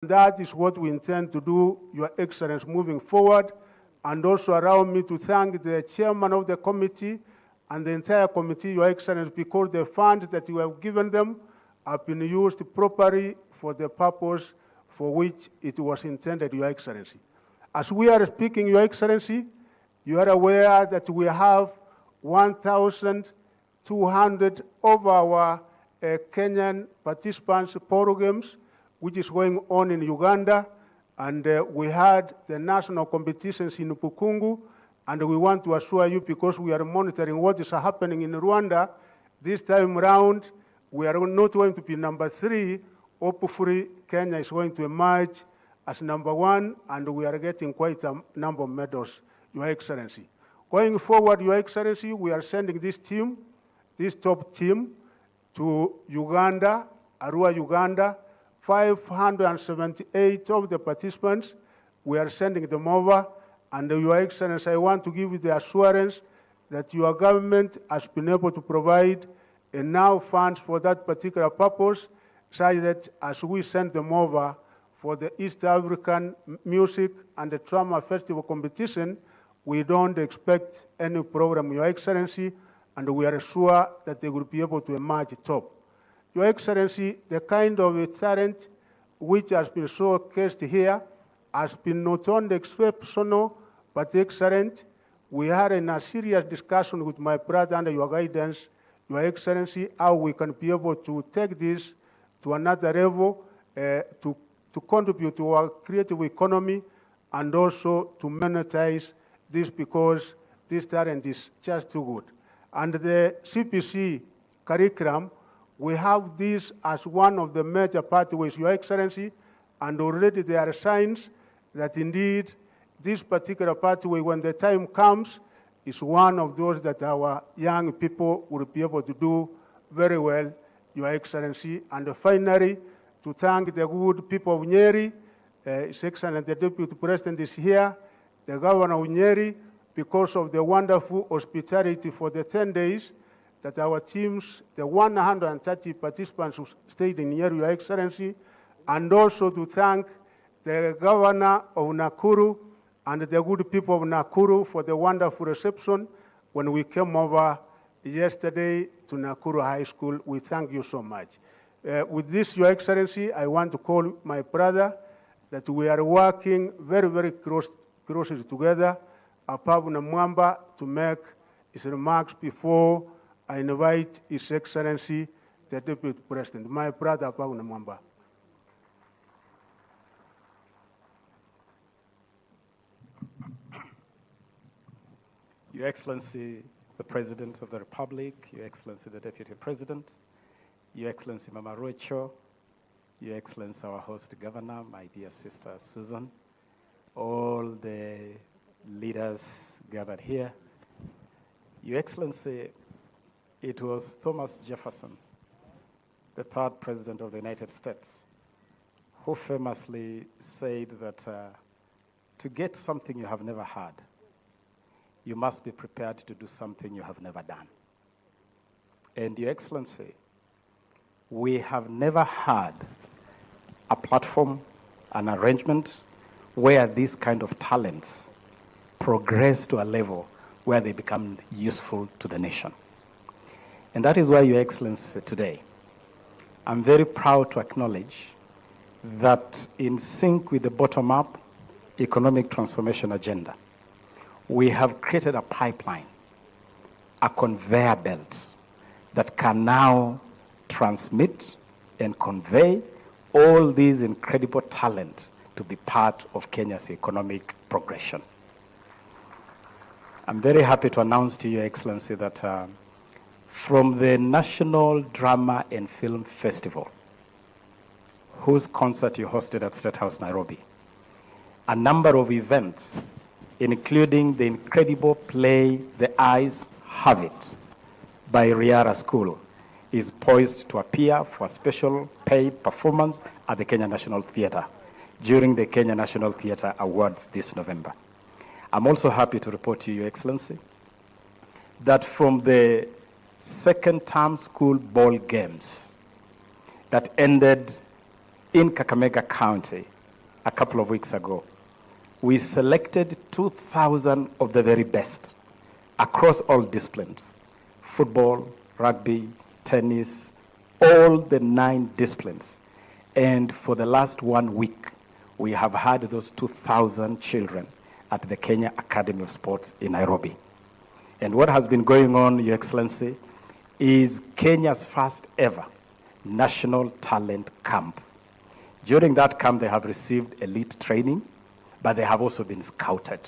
that is what we intend to do, Your Excellency, moving forward. And also allow me to thank the chairman of the committee and the entire committee, Your Excellency, because the funds that you have given them have been used properly for the purpose for which it was intended, Your Excellency. As we are speaking, Your Excellency, you are aware that we have 1,200 of our Kenyan participants programs, which is going on in Uganda. And we had the national competitions in Pukungu, and we want to assure you, because we are monitoring what is happening in Rwanda, this time round, we are not going to be number 3. Hopefully, Kenya is going to emerge as number 1, and we are getting quite a number of medals, Your Excellency. Going forward, Your Excellency, we are sending this team, this top team, to Uganda, Arua, Uganda. 578 of the participants, we are sending them over. And Your Excellency, I want to give you the assurance that your government has been able to provide enough funds for that particular purpose, such that as we send them over for the East African Music and the Drama Festival competition, we don't expect any problem, Your Excellency, and we are sure that they will be able to emerge top. Your Excellency, the kind of talent which has been showcased here has been not only exceptional, but excellent. We had in a serious discussion with my brother under your guidance, Your Excellency, how we can be able to take this to another level, to contribute to our creative economy, and also to monetize this, because this talent is just too good. And the CPC curriculum, we have this as one of the major pathways, Your Excellency, and already there are signs that indeed this particular pathway, when the time comes, is one of those that our young people will be able to do very well, Your Excellency. And finally, to thank the good people of Nyeri, His Excellency, the Deputy President is here, the Governor of Nyeri, because of the wonderful hospitality for the 10 days, that our teams, the 130 participants who stayed in here, Your Excellency, and also to thank the Governor of Nakuru and the good people of Nakuru for the wonderful reception when we came over yesterday to Nakuru High School. We thank you so much. With this, Your Excellency, I want to call my brother that we are working very, very closely together, Apabu Namwamba, to make his remarks before I invite His Excellency, the Deputy President, my brother Apabu Namwamba. Your Excellency, the President of the Republic, Your Excellency, the Deputy President, Your Excellency, Mama Rocho, Your Excellency, our host governor, my dear sister Susan, all the leaders gathered here. Your Excellency, it was Thomas Jefferson, the third President of the United States, who famously said that to get something you have never had, you must be prepared to do something you have never done. And Your Excellency, we have never had a platform, an arrangement where these kind of talents progress to a level where they become useful to the nation. And that is why, Your Excellency, today, I'm very proud to acknowledge that in sync with the bottom-up economic transformation agenda, we have created a pipeline, a conveyor belt that can now transmit and convey all these incredible talent to be part of Kenya's economic progression. I'm very happy to announce to Your Excellency that from the National Drama and Film Festival, whose concert you hosted at State House, Nairobi, a number of events, including the incredible play, The Eyes Have It, by Riara School, is poised to appear for a special paid performance at the Kenya National Theatre during the Kenya National Theatre Awards this November. I'm also happy to report to you, Your Excellency, that from the second term school ball games that ended in Kakamega County a couple of weeks ago, we selected 2,000 of the very best across all disciplines: football, rugby, tennis, all the 9 disciplines. And for the last 1 week, we have had those 2,000 children at the Kenya Academy of Sports in Nairobi. And what has been going on, Your Excellency, is Kenya's first ever National Talent Camp. During that camp, they have received elite training, but they have also been scouted.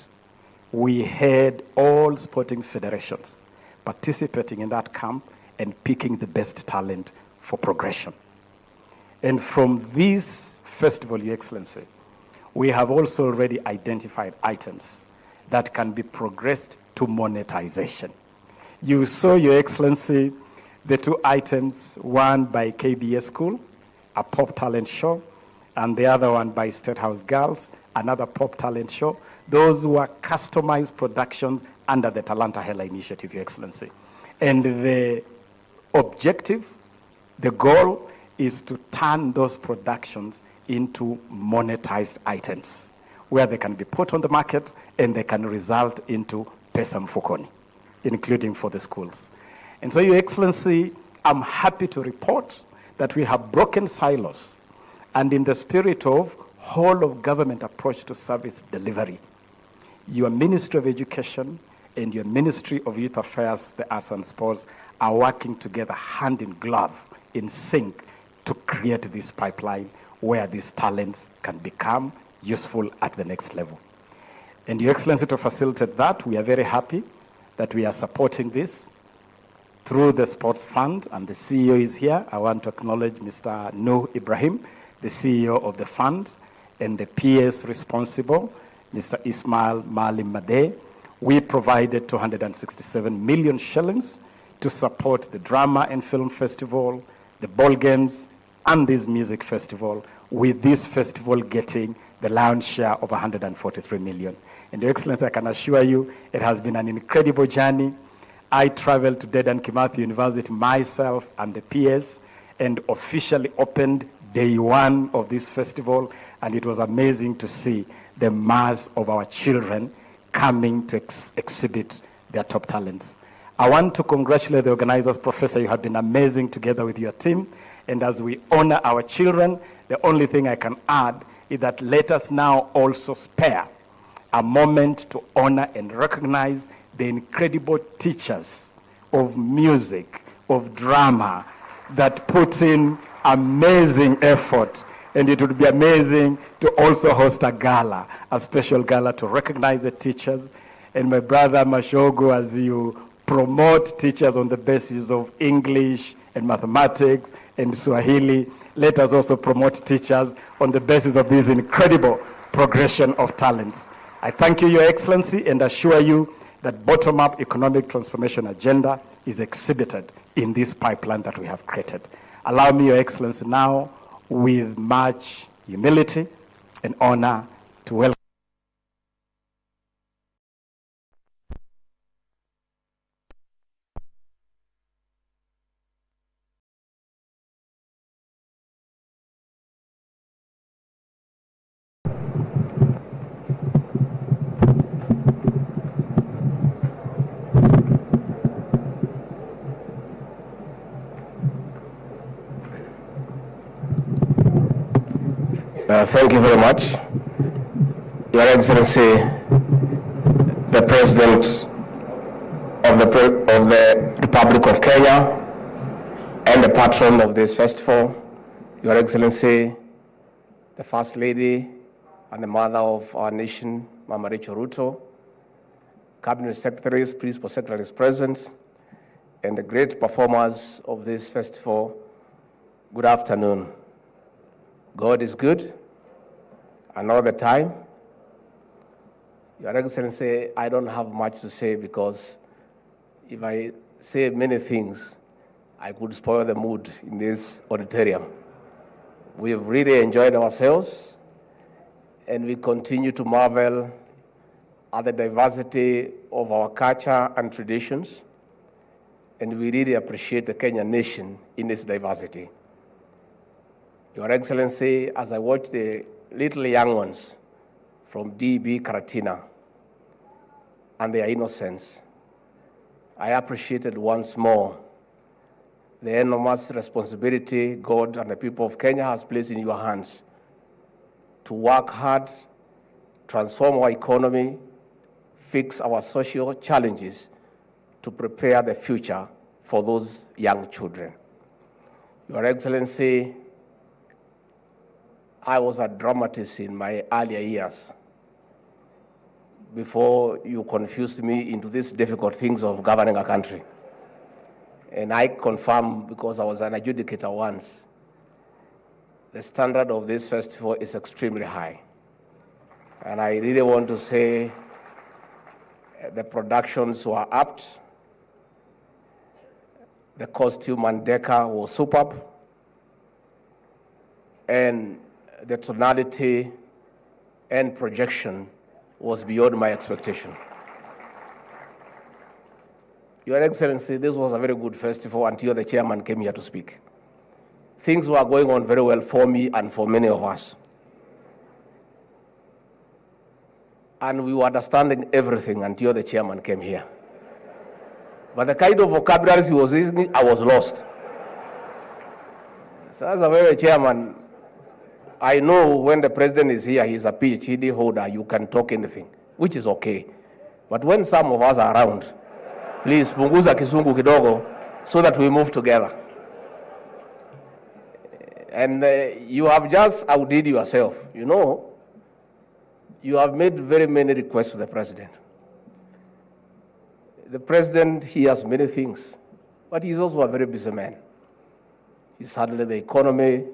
We had all sporting federations participating in that camp and picking the best talent for progression. And from this festival, Your Excellency, we have also already identified items that can be progressed to monetization. You saw, Your Excellency, the 2 items, one by KBS School, a pop talent show, and the other one by State House Girls, another pop talent show. Those were customized productions under the Talanta Hela initiative, Your Excellency. And the objective, the goal, is to turn those productions into monetized items where they can be put on the market and they can result into pesa mfukoni, including for the schools. And so, Your Excellency, I'm happy to report that we have broken silos, and in the spirit of whole of government approach to service delivery, your Ministry of Education and your Ministry of Youth Affairs, the Arts and Sports are working together hand in glove, in sync, to create this pipeline where these talents can become useful at the next level. And Your Excellency, to facilitate that, we are very happy that we are supporting this through the Sports Fund, and the CEO is here. I want to acknowledge Mr. Nuh Ibrahim, the CEO of the fund, and the PS responsible, Mr. Ismail Malim Madeh. We provided 267 million shillings to support the Drama and Film Festival, the ball games, and this music festival, with this festival getting the lion's share of 143 million. And Your Excellency, I can assure you, it has been an incredible journey. I traveled to Dedan Kimathi University myself and the PS and officially opened day 1 of this festival, and it was amazing to see the mass of our children coming to exhibit their top talents. I want to congratulate the organizers. Professor, you have been amazing together with your team. And as we honor our children, the only thing I can add is that let us now also spare a moment to honor and recognize the incredible teachers of music, of drama, that put in amazing effort. And it would be amazing to also host a gala, a special gala to recognize the teachers. And my brother Mashogo, as you promote teachers on the basis of English and mathematics and Swahili, let us also promote teachers on the basis of this incredible progression of talents. I thank you, Your Excellency, and assure you that bottom-up economic transformation agenda is exhibited in this pipeline that we have created. Allow me, Your Excellency, now, with much humility and honor, to welcome Thank you very much. Your Excellency, the President of the Republic of Kenya and the patron of this festival, Your Excellency, the First Lady and the Mother of our nation, Mama Rachel Ruto, Cabinet Secretaries, Principal Secretaries present, and the great performers of this festival, good afternoon. God is good, and all the time. Your Excellency, I don't have much to say because if I say many things, I could spoil the mood in this auditorium. We have really enjoyed ourselves, and we continue to marvel at the diversity of our culture and traditions, and we really appreciate the Kenyan nation in its diversity. Your Excellency, as I watch the little young ones from DB Karatina and their innocence, I appreciated once more the enormous responsibility God and the people of Kenya has placed in your hands to work hard, transform our economy, fix our social challenges to prepare the future for those young children. Your Excellency, I was a dramatist in my earlier years before you confused me into these difficult things of governing a country. And I confirm, because I was an adjudicator once, the standard of this festival is extremely high. And I really want to say the productions were apt, the costume and decor was superb, and the tonality and projection was beyond my expectation. Your Excellency, this was a very good festival until the chairman came here to speak. Things were going on very well for me and for many of us. And we were understanding everything until the chairman came here. But the kind of vocabularies he was using, I was lost. So as a very chairman, I know when the president is here, he's a PhD holder, you can talk anything, which is okay. But when some of us are around, please, punguza kisungu kidogo so that we move together. And you have just outdid yourself. You know, you have made very many requests to the president. The president, he has many things, but he's also a very busy man. He's handling the economy,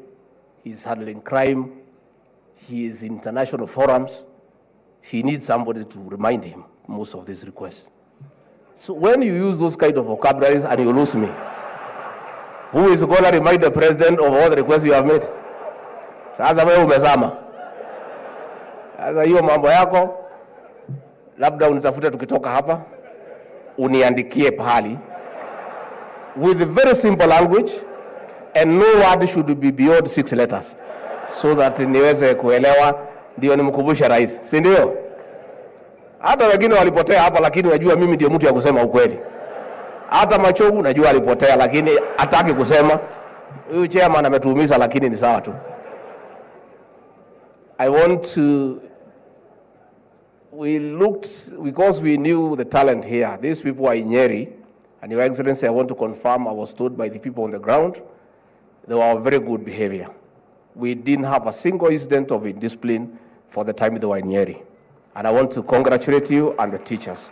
he's handling crime, he is in international forums. He needs somebody to remind him most of these requests. So when you use those kind of vocabularies and you lose me, who is going to remind the president of all the requests you have made? Sasa wewe umezama. Sasa hiyo mambo yako, labda unitafuta tukitoka hapa, uniandikie pahali, with very simple language, and no word should be beyond 6 letters, so that niweze kuelewa, ndio nimkumbushe rais, si ndio? Hata wengine walipotea hapa, lakini wajua mimi ndio mtu ya kusema ukweli. Hata Machogu najua alipotea, lakini hataki kusema. Huyu chairman ametuumiza, lakini ni sawa tu. I want to, we looked, because we knew the talent here. These people are in Nyeri, and Your Excellency, I want to confirm, I was told by the people on the ground, they were of very good behavior. We didn't have a single incident of indiscipline for the time they were in Nyeri. And I want to congratulate you and the teachers.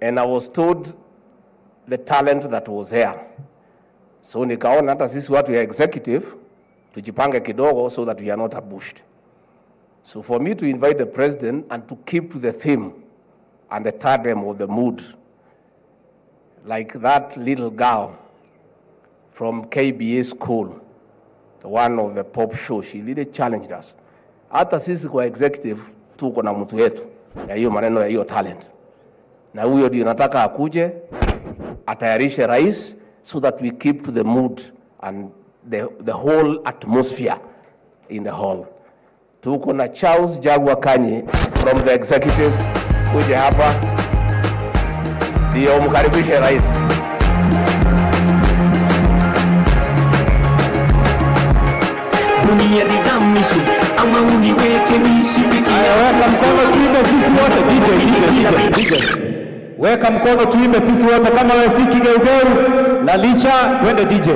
And I was told the talent that was there. So nikaona hata sisi watu ya executive, tujipange kidogo so that we are not ambushed. So for me to invite the president and to keep to the theme and the tandem of the mood, like that little girl from KBA school, the one of the pop show, she really challenged us. Hata sisi kwa executive tuko na mtu yetu ya hiyo maneno ya hiyo talent. Na huyo ndio nataka akuje atayarishe rais, so that we keep to the mood and the whole atmosphere in the hall. Tuko na Charles Jagwa Kanyi from the executive, kuje hapa ndio mkaribishe rais. Dunia nizamishe ama uniweke niishi peke yangu. Weka mkono tuimbe sisi wote, DJ. Weka mkono tuimbe sisi wote kama rafiki Geugeu na Lisha, twende DJ.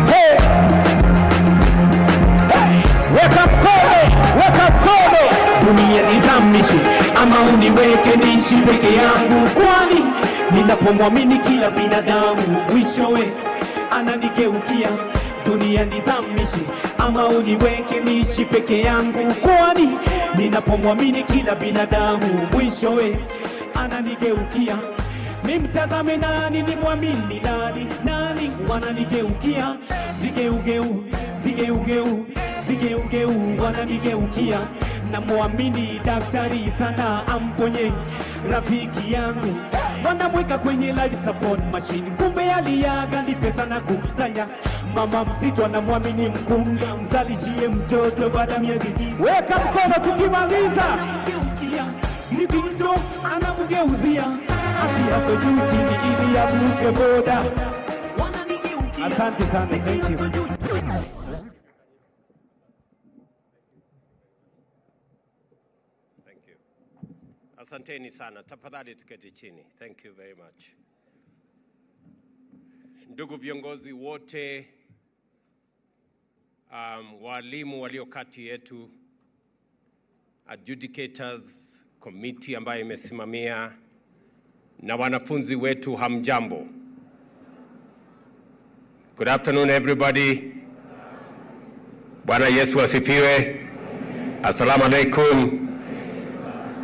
Hey! Hey! Weka mkono! Dunia nizamishe ama uniweke niishi peke yangu, kwani ninapomwamini kila binadamu mwishowe ananigeukia. Dunia nizamishe ama uniweke niishi peke yangu, kwani ninapomwamini kila binadamu mwishowe ananigeukia. Nimtazame nani, nimwamini nani wananigeukia. Vigeugeu wananigeukia. namwamini daktari sana amponye rafiki yangu. Wanamweka kwenye life support machine, kumbe aliaga ni pesa na kukusanya. Mama mzito anamwamini mkunga, mzalishie mtoto baada miezi 9. Weka mkono tukimaliza. Ni binto anamgeuzia, akiaso juu chini ili avuke boda. Asante sana, thank you. Asanteni sana. Tafadhali tuketi chini. Thank you very much. Ndugu viongozi wote, walimu walio kati yetu, adjudicators, committee ambayo imesimamia, na wanafunzi wetu, hamjambo. Good afternoon everybody. Bwana Yesu asifiwe. Assalamu alaikum.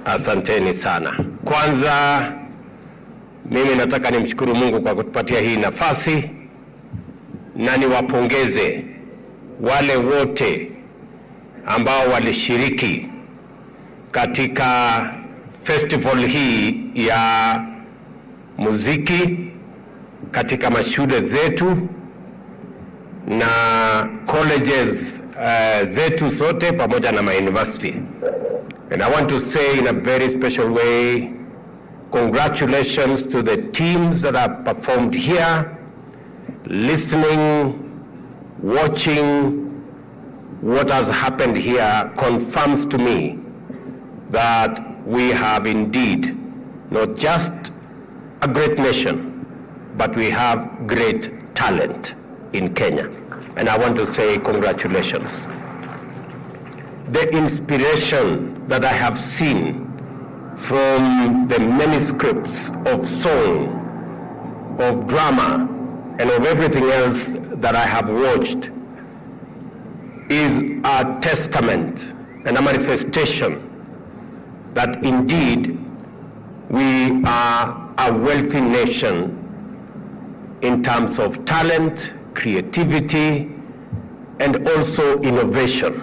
Asanteni sana. Kwanza mimi nataka nimshukuru Mungu kwa kutupatia hii nafasi, na niwapongeze wale wote ambao walishiriki katika festival hii ya muziki katika mashule zetu na colleges zetu zote pamoja na university. And I want to say in a very special way, congratulations to the teams that have performed here, listening, watching. What has happened here confirms to me that we have indeed not just a great nation, but we have great talent in Kenya. And I want to say congratulations. The inspiration that I have seen from the manuscripts of song, of drama, and of everything else that I have watched is a testament and a manifestation that indeed we are a wealthy nation in terms of talent, creativity, and also innovation.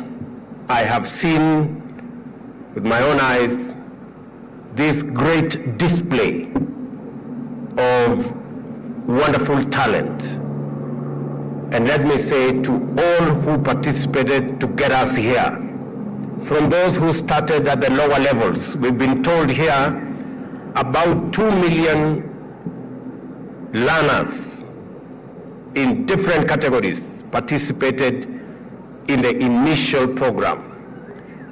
I have seen with my own eyes this great display of wonderful talent. And let me say to all who participated to get us here, from those who started at the lower levels, we've been told here about 2 million learners in different categories participated in the initial program,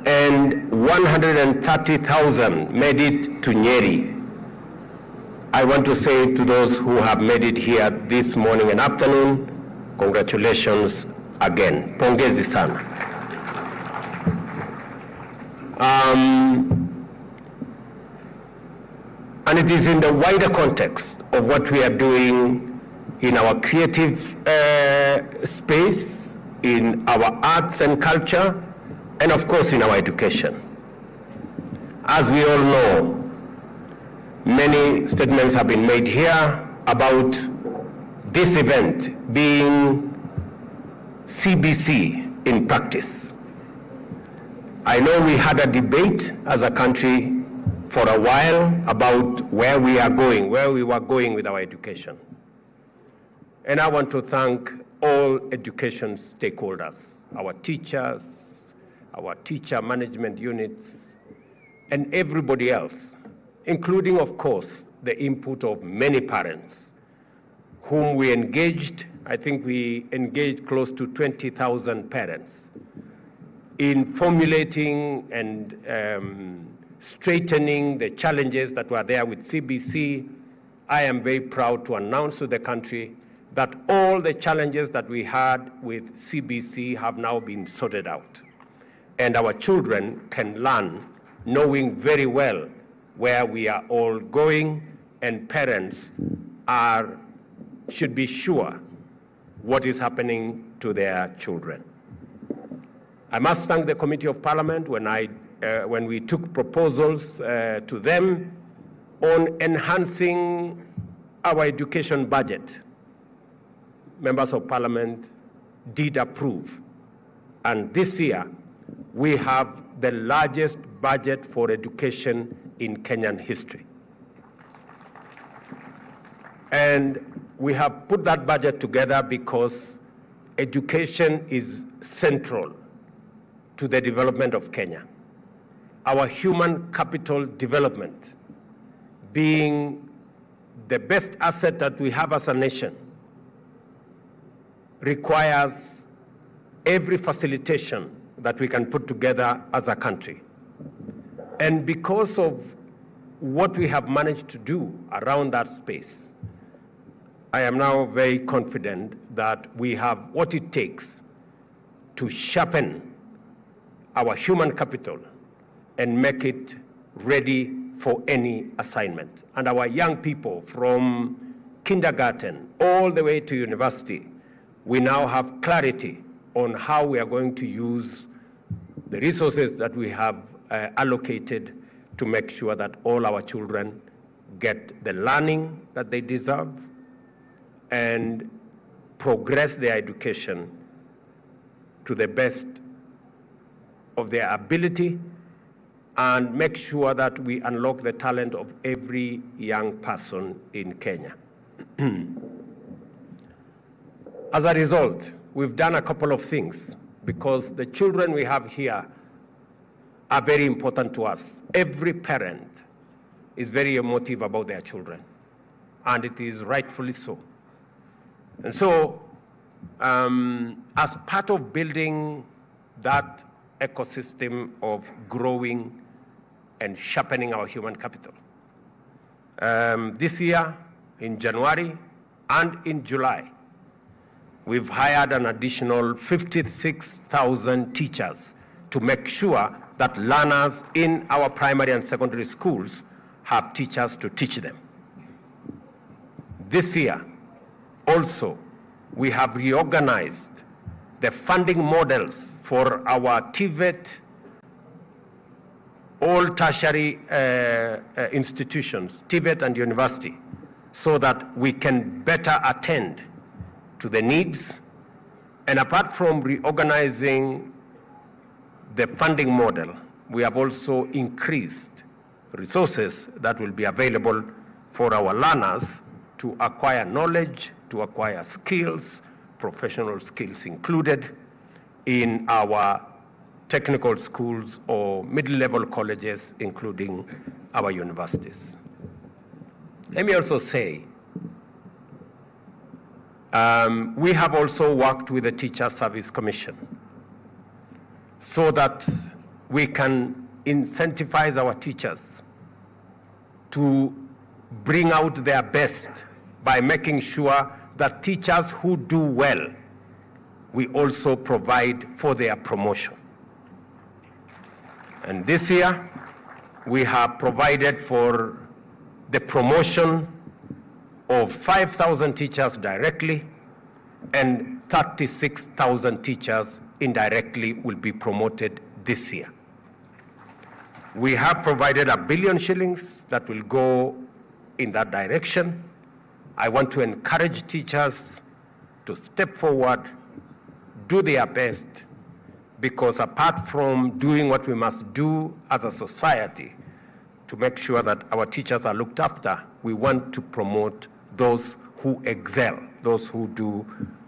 and 130,000 made it to Nyeri. I want to say to those who have made it here this morning and afternoon, congratulations again. Pongezi sana. And it is in the wider context of what we are doing in our creative space, in our arts and culture, and of course in our education. As we all know, many statements have been made here about this event being CBC in practice. I know we had a debate as a country for a while about where we were going with our education. And I want to thank all education stakeholders, our teachers, our teacher management units, and everybody else, including, of course, the input of many parents whom we engaged. I think we engaged close to 20,000 parents in formulating and straightening the challenges that were there with CBC. I am very proud to announce to the country that all the challenges that we had with CBC have now been sorted out. And our children can learn knowing very well where we are all going, and parents should be sure what is happening to their children. I must thank the Committee of Parliament when we took proposals to them on enhancing our education budget. Members of Parliament did approve. And this year, we have the largest budget for education in Kenyan history. And we have put that budget together because education is central to the development of Kenya. Our human capital development being the best asset that we have as a nation requires every facilitation that we can put together as a country. And because of what we have managed to do around that space, I am now very confident that we have what it takes to sharpen our human capital and make it ready for any assignment. And our young people from kindergarten all the way to university, we now have clarity on how we are going to use the resources that we have allocated to make sure that all our children get the learning that they deserve and progress their education to the best of their ability and make sure that we unlock the talent of every young person in Kenya. As a result, we've done a couple of things because the children we have here are very important to us. Every parent is very emotive about their children, and it is rightfully so. And so, as part of building that ecosystem of growing and sharpening our human capital, this year, in January and in July, we've hired an additional 56,000 teachers to make sure that learners in our primary and secondary schools have teachers to teach them. This year, also, we have reorganized the funding models for our TVET, all tertiary institutions, TVET and university, so that we can better attend to the needs. And apart from reorganizing the funding model, we have also increased resources that will be available for our learners to acquire knowledge, to acquire skills, professional skills included, in our technical schools or middle-level colleges, including our universities. Let me also say, we have also worked with the Teacher Service Commission so that we can incentivize our teachers to bring out their best by making sure that teachers who do well, we also provide for their promotion. And this year, we have provided for the promotion of 5,000 teachers directly, and 36,000 teachers indirectly will be promoted this year. We have provided 1 billion shillings that will go in that direction. I want to encourage teachers to step forward, do their best, because apart from doing what we must do as a society to make sure that our teachers are looked after, we want to promote those who excel, those who do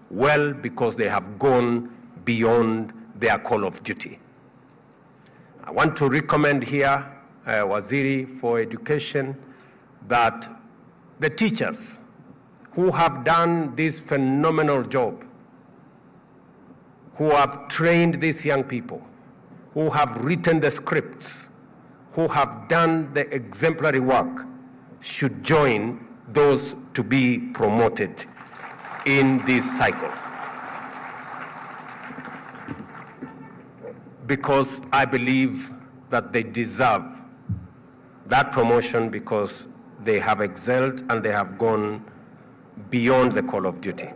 well because they have gone beyond their call of duty. I want to recommend here, Waziri for Education, that the teachers who have done this phenomenal job, who have trained these young people, who have written the scripts, who have done the exemplary work, should join those to be promoted in this cycle. Because I believe that they deserve that promotion because they have excelled and they have gone beyond the call of duty.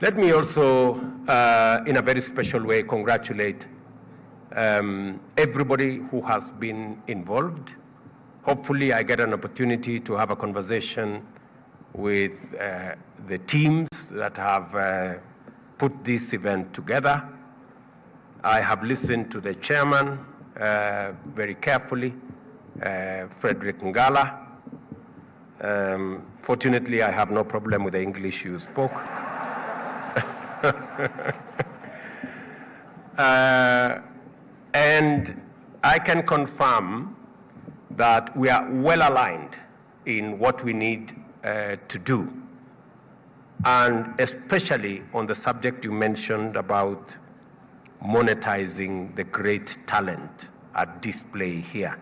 Let me also, in a very special way, congratulate everybody who has been involved. Hopefully, I get an opportunity to have a conversation with the teams that have put this event together. I have listened to the chairman very carefully, Frederick Ngala. Fortunately, I have no problem with the English you spoke. And I can confirm that we are well aligned in what we need to do, and especially on the subject you mentioned about monetizing the great talent at display here.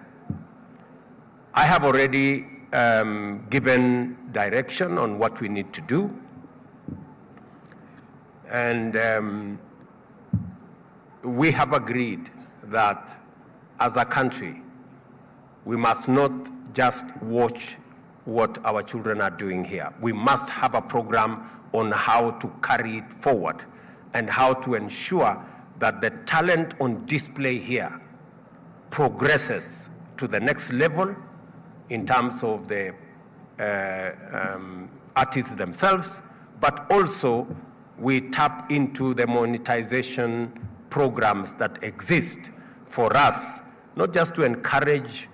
I have already given direction on what we need to do, and we have agreed that as a country, we must not just watch what our children are doing here. We must have a program on how to carry it forward and how to ensure that the talent on display here progresses to the next level in terms of the artists themselves, but also we tap into the monetization programs that exist for us, not just to encourage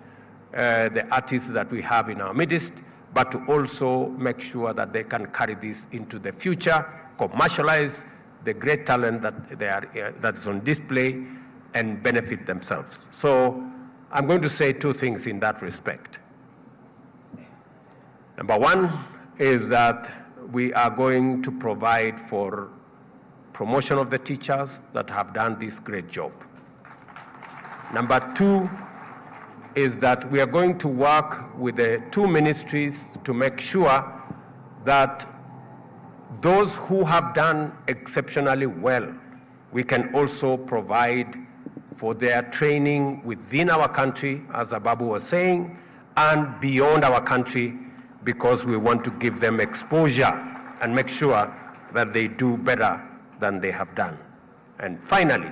the artists that we have in our midst, but to also make sure that they can carry this into the future, commercialize the great talent that is on display, and benefit themselves. So I'm going to say two things in that respect. Number one is that we are going to provide for promotion of the teachers that have done this great job. Number two is that we are going to work with the two ministries to make sure that those who have done exceptionally well, we can also provide for their training within our country, as Ababu was saying, and beyond our country, because we want to give them exposure and make sure that they do better than they have done. And finally,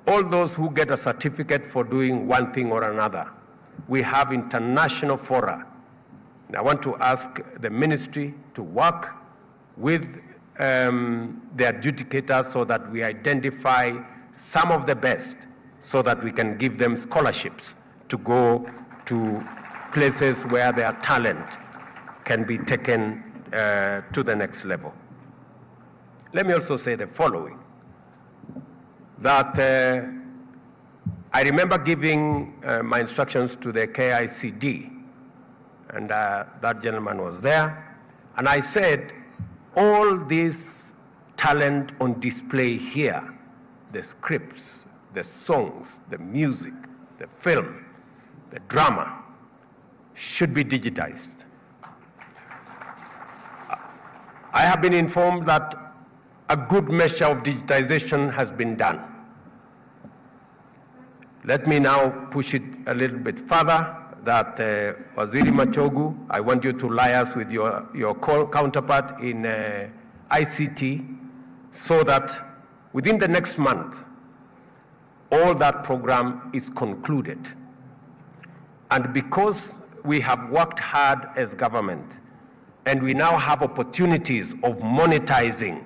all those who get a certificate for doing one thing or another, we have international fora. And I want to ask the ministry to work with the adjudicators so that we identify some of the best so that we can give them scholarships to go to places where their talent can be taken to the next level. Let me also say the following, that I remember giving my instructions to the KICD, and that gentleman was there, and I said, all this talent on display here, the scripts, the songs, the music, the film, the drama, should be digitized. I have been informed that a good measure of digitization has been done. Let me now push it a little bit further, that Waziri Machogu, I want you to liaise with your counterpart in ICT so that within the next month, all that program is concluded. And because we have worked hard as government, and we now have opportunities of monetizing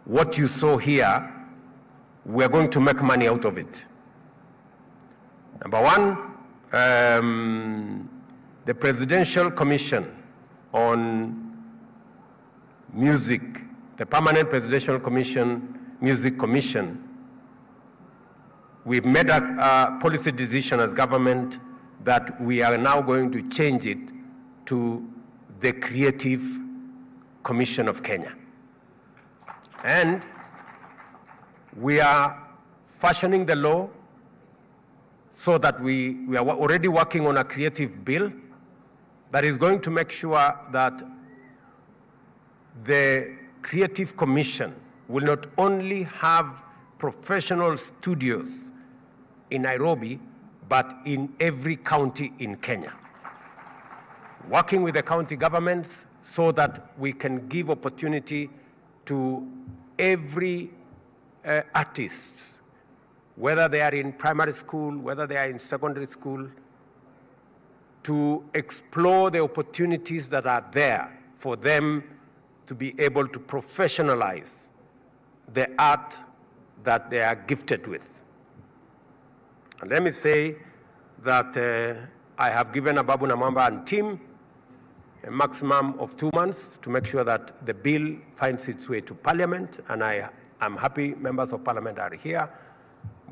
what you saw here, we're going to make money out of it. Number one, the Presidential Commission on Music, the Permanent Presidential Commission, Music Commission, we've made a policy decision as government that we are now going to change it to the Creative Commission of Kenya. And we are fashioning the law so that we are already working on a creative bill that is going to make sure that the Creative Commission will not only have professional studios in Nairobi, but in every county in Kenya. Working with the county governments so that we can give opportunity to every artist, whether they are in primary school, whether they are in secondary school, to explore the opportunities that are there for them to be able to professionalize the art that they are gifted with. And let me say that I have given Ababu Namwamba and team a maximum of 2 months to make sure that the bill finds its way to Parliament, and I'm happy members of Parliament are here,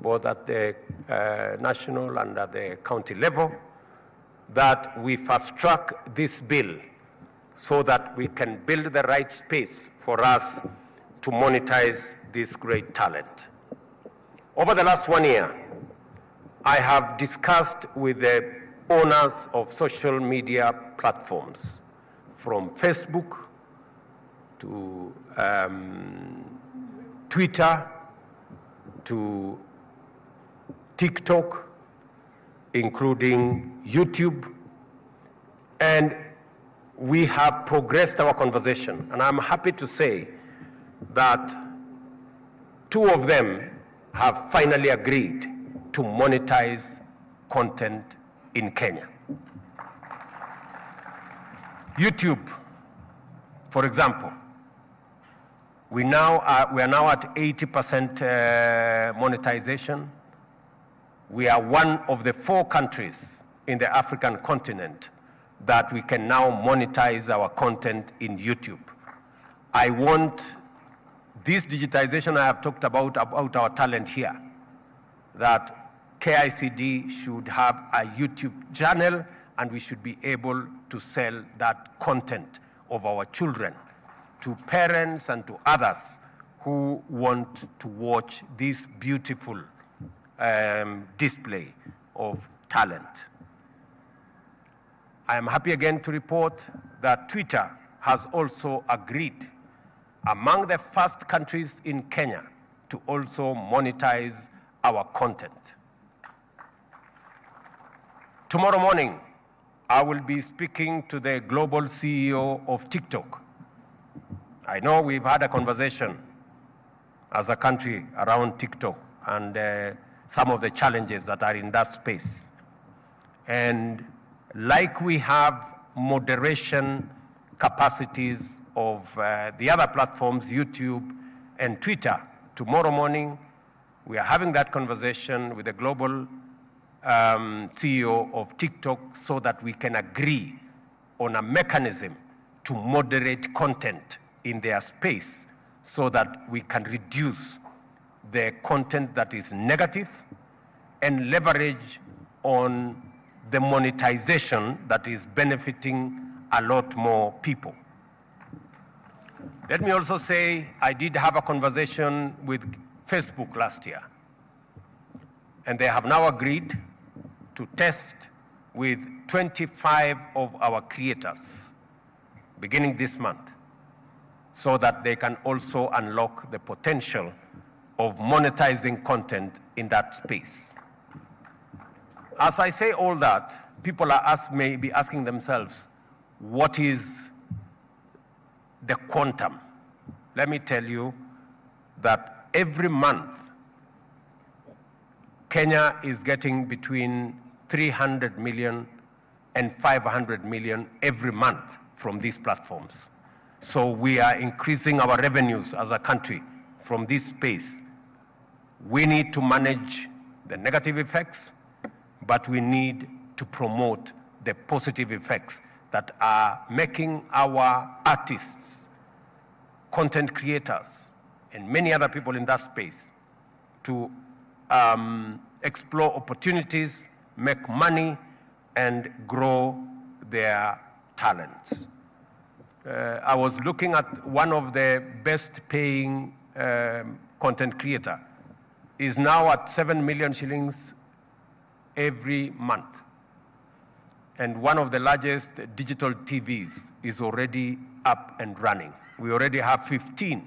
both at the national and at the county level, that we fast-track this bill so that we can build the right space for us to monetize this great talent. Over the last 1 year, I have discussed with the owners of social media platforms, from Facebook to Twitter to TikTok, including YouTube, and we have progressed our conversation. And I'm happy to say that 2 of them have finally agreed to monetize content in Kenya. YouTube, for example, we are now at 80% monetization. We are one of the 4 countries in the African continent that we can now monetize our content in YouTube. I want this digitization I have talked about our talent here, that KICD should have a YouTube channel, and we should be able to sell that content of our children to parents and to others who want to watch this beautiful display of talent. I am happy again to report that Twitter has also agreed, among the first countries in Kenya, to also monetize our content. Tomorrow morning, I will be speaking to the global CEO of TikTok. I know we've had a conversation as a country around TikTok and some of the challenges that are in that space. And like we have moderation capacities of the other platforms, YouTube and Twitter, tomorrow morning we are having that conversation with the global CEO of TikTok so that we can agree on a mechanism to moderate content in their space so that we can reduce the content that is negative and leverage on the monetization that is benefiting a lot more people. Let me also say I did have a conversation with Facebook last year, and they have now agreed to test with 25 of our creators beginning this month so that they can also unlock the potential of monetizing content in that space. As I say all that, people may be asking themselves, what is the quantum? Let me tell you that every month, Kenya is getting between 300 million and 500 million every month from these platforms. So we are increasing our revenues as a country from this space. We need to manage the negative effects, but we need to promote the positive effects that are making our artists, content creators, and many other people in that space to explore opportunities, make money, and grow their talents. I was looking at one of the best paying content creator is now at 7 million shillings every month. And one of the largest digital TVs is already up and running. We already have 15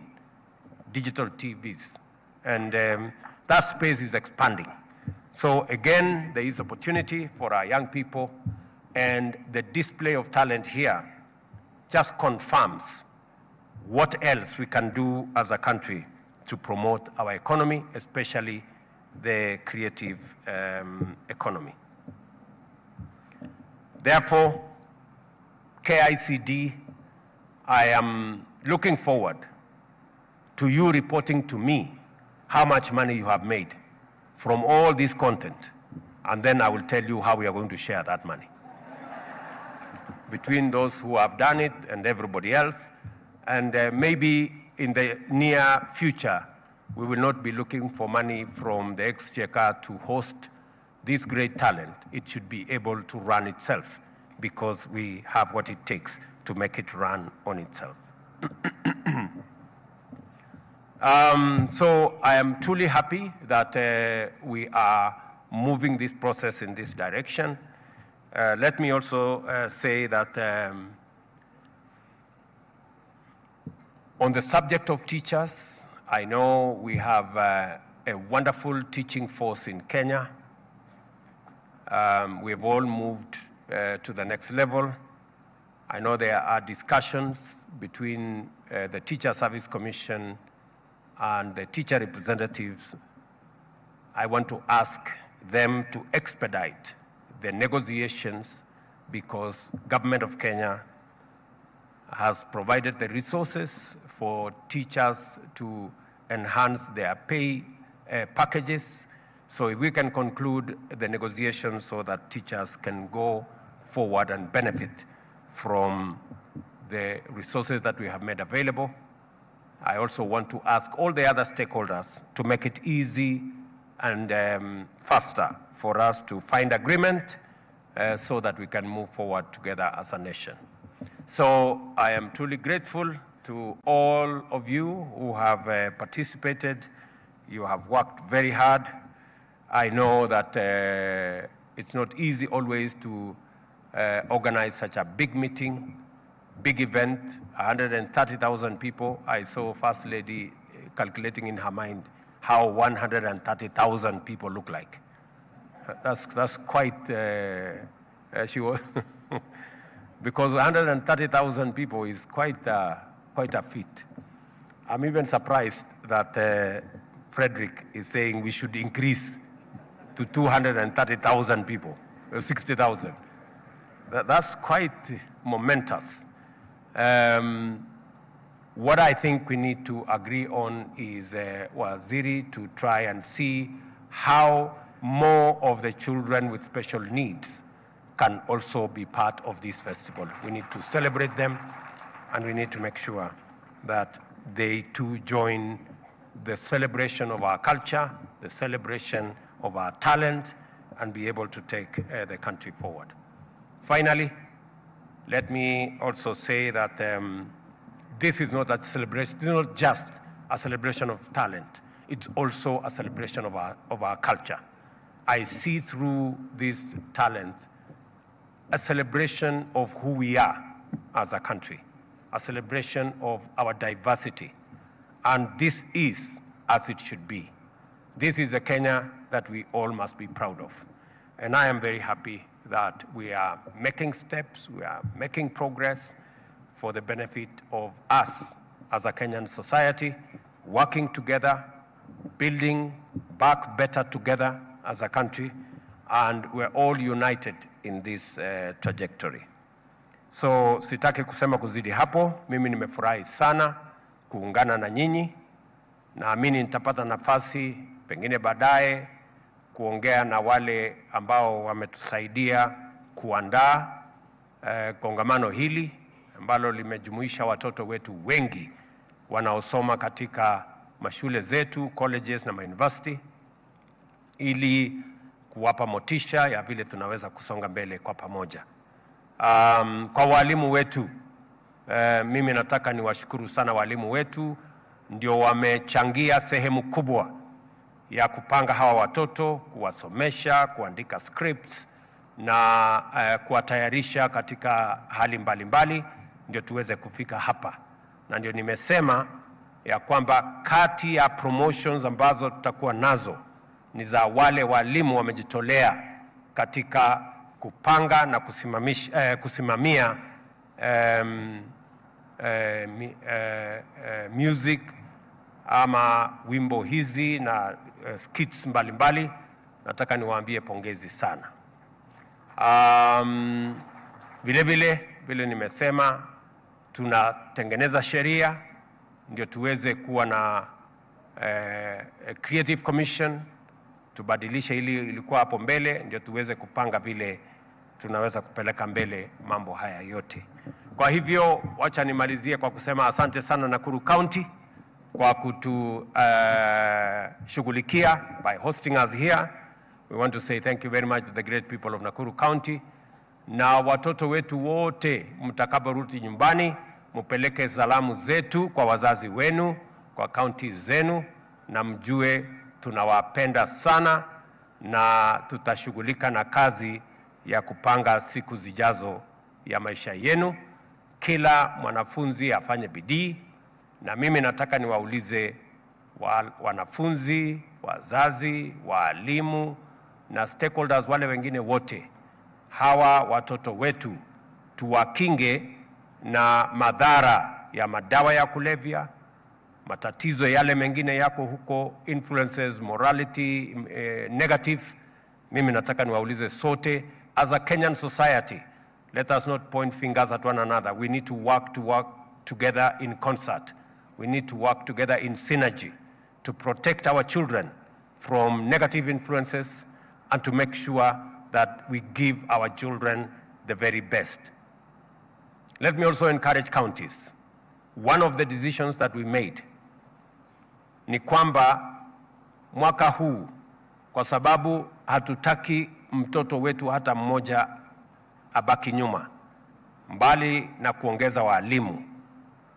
digital TVs, and that space is expanding. So again, there is opportunity for our young people, and the display of talent here just confirms what else we can do as a country to promote our economy, especially the creative economy. Therefore, KICD, I am looking forward to you reporting to me how much money you have made from all this content, and then I will tell you how we are going to share that money between those who have done it and everybody else. And maybe in the near future, we will not be looking for money from the Exchequer to host this great talent. It should be able to run itself because we have what it takes to make it run on itself. So I am truly happy that we are moving this process in this direction. Let me also say that on the subject of teachers, I know we have a wonderful teaching force in Kenya. We've all moved to the next level. I know there are discussions between the Teacher Service Commission and the teacher representatives. I want to ask them to expedite the negotiations because Government of Kenya has provided the resources for teachers to enhance their pay packages. So if we can conclude the negotiations so that teachers can go forward and benefit from the resources that we have made available. I also want to ask all the other stakeholders to make it easy and faster for us to find agreement so that we can move forward together as a nation. So I am truly grateful to all of you who have participated. You have worked very hard. I know that it's not easy always to organize such a big meeting, big event, 130,000 people. I saw First Lady calculating in her mind how 130,000 people look like. That's quite, she was, because 130,000 people is quite a feat. I'm even surprised that Frederick is saying we should increase to 230,000 people, 60,000. That's quite momentous. What I think we need to agree on is, Waziri, to try and see how more of the children with special needs can also be part of this festival. We need to celebrate them, and we need to make sure that they too join the celebration of our culture, the celebration of our talent, and be able to take the country forward. Finally, let me also say that this is not a celebration, this is not just a celebration of talent, it's also a celebration of our culture. I see through this talent a celebration of who we are as a country, a celebration of our diversity. And this is as it should be. This is a Kenya that we all must be proud of. And I am very happy that we are making steps, we are making progress for the benefit of us as a Kenyan society, working together, building back better together as a country, and we're all united in this trajectory. So sitaki kusema kuzidi hapo. Mimi nimefurahi sana kuungana na nyinyi. Naamini nitapata nafasi pengine baadaye kuongea na wale ambao wametusaidia kuandaa kongamano hili ambalo limejumuisha watoto wetu wengi wanaosoma katika mashule zetu, colleges na university, ili kuwapa motisha ya vile tunaweza kusonga mbele kwa pamoja. Kwa walimu wetu, mimi nataka niwashukuru sana walimu wetu, ndio wamechangia sehemu kubwa ya kupanga hawa watoto, kuwasomesha, kuandika scripts na kuwatayarisha katika hali mbalimbali ndio tuweze kufika hapa. Na ndio nimesema ya kwamba kati ya promotions ambazo tutakuwa nazo ni za wale walimu wamejitolea katika kupanga na kusimamia music ama wimbo hizi na skits mbalimbali. Nataka niwaambie pongezi sana. Vile nimesema tunatengeneza sheria ndio tuweze kuwa na a creative commission, tubadilishe ili ilikuwa hapo mbele, ndio tuweze kupanga vile tunaweza kupeleka mbele mambo haya yote. Kwa hivyo, wacha nimalizie kwa kusema asante sana Nakuru County kwa kutushughulikia by hosting us here. We want to say thank you very much to the great people of Nakuru County. Na watoto wetu wote mtakaporudi nyumbani, mpeleke salamu zetu kwa wazazi wenu, kwa county zenu, na mjue tunawapenda sana na tutashughulika na kazi ya kupanga siku zijazo ya maisha yenu. Kila mwanafunzi afanye bidii, na mimi nataka niwaulize wanafunzi, wazazi, walimu na stakeholders wale wengine wote, hawa watoto wetu tuwakinge na madhara ya madawa ya kulevya, matatizo yale mengine yako huko, influences, morality, negative. Mimi nataka niwaulize sote, as a Kenyan society, let us not point fingers at one another. We need to work together in concert. We need to work together in synergy to protect our children from negative influences and to make sure that we give our children the very best. Let me also encourage counties. One of the decisions that we made ni kwamba mwaka huu, kwa sababu hatutaki mtoto wetu hata mmoja abaki nyuma, mbali na kuongeza walimu,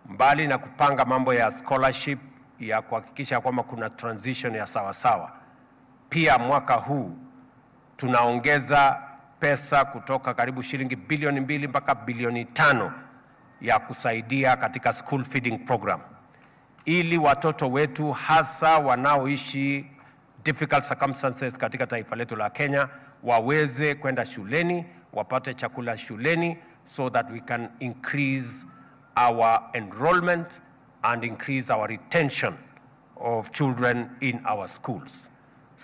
mbali na kupanga mambo ya scholarship ya kuhakikisha kwamba kuna transition ya sawa, pia mwaka huu tunaongeza pesa kutoka karibu shilingi bilioni 2 mpaka bilioni 5 ya kusaidia katika school feeding program, ili watoto wetu hasa wanaoishi difficult circumstances katika taifa letu la Kenya waweze kwenda shuleni, wapate chakula shuleni, so that we can increase our enrollment and increase our retention of children in our schools.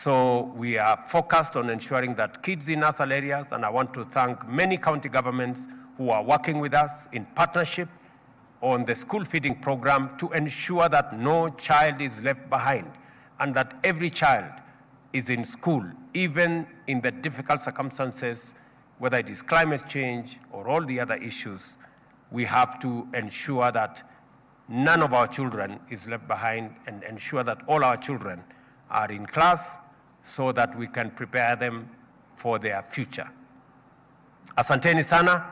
So we are focused on ensuring that kids in rural areas, and I want to thank many county governments who are working with us in partnership on the school feeding program to ensure that no child is left behind and that every child is in school, even in the difficult circumstances, whether it is climate change or all the other issues. We have to ensure that none of our children is left behind and ensure that all our children are in class so that we can prepare them for their future. Asanteni sana,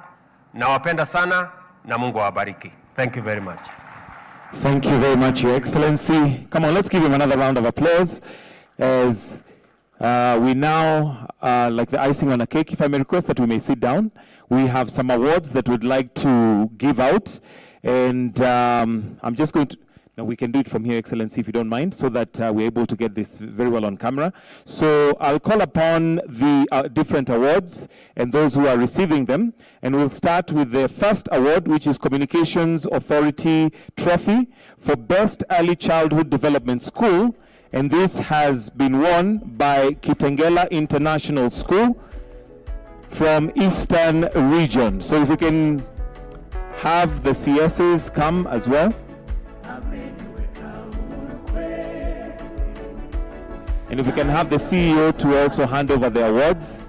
nawapenda sana, na Mungu awabariki. Thank you very much. Thank you very much, Your Excellency. Come on, let's give him another round of applause as we now, like the icing on a cake, if I may request that we may sit down. We have some awards that we'd like to give out, and I'm just going to, no, we can do it from here, Excellency, if you don't mind, so that we're able to get this very well on camera. So I'll call upon the different awards and those who are receiving them, and we'll start with the first award, which is Communications Authority Trophy for Best Early Childhood Development School, and this has been won by Kitengela International School from Eastern Region. So if we can have the CSs come as well. And if we can have the CEO to also hand over the awards.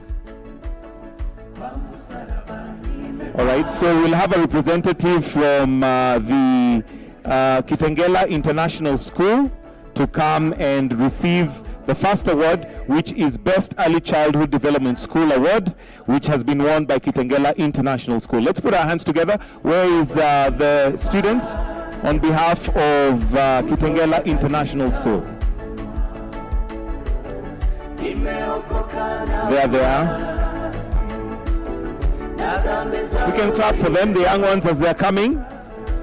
All right, so we'll have a representative from the Kitengela International School to come and receive the first award, which is Best Early Childhood Development School Award, which has been won by Kitengela International School. Let's put our hands together. Where is the student on behalf of Kitengela International School? There they are. We can clap for them, the young ones as they're coming,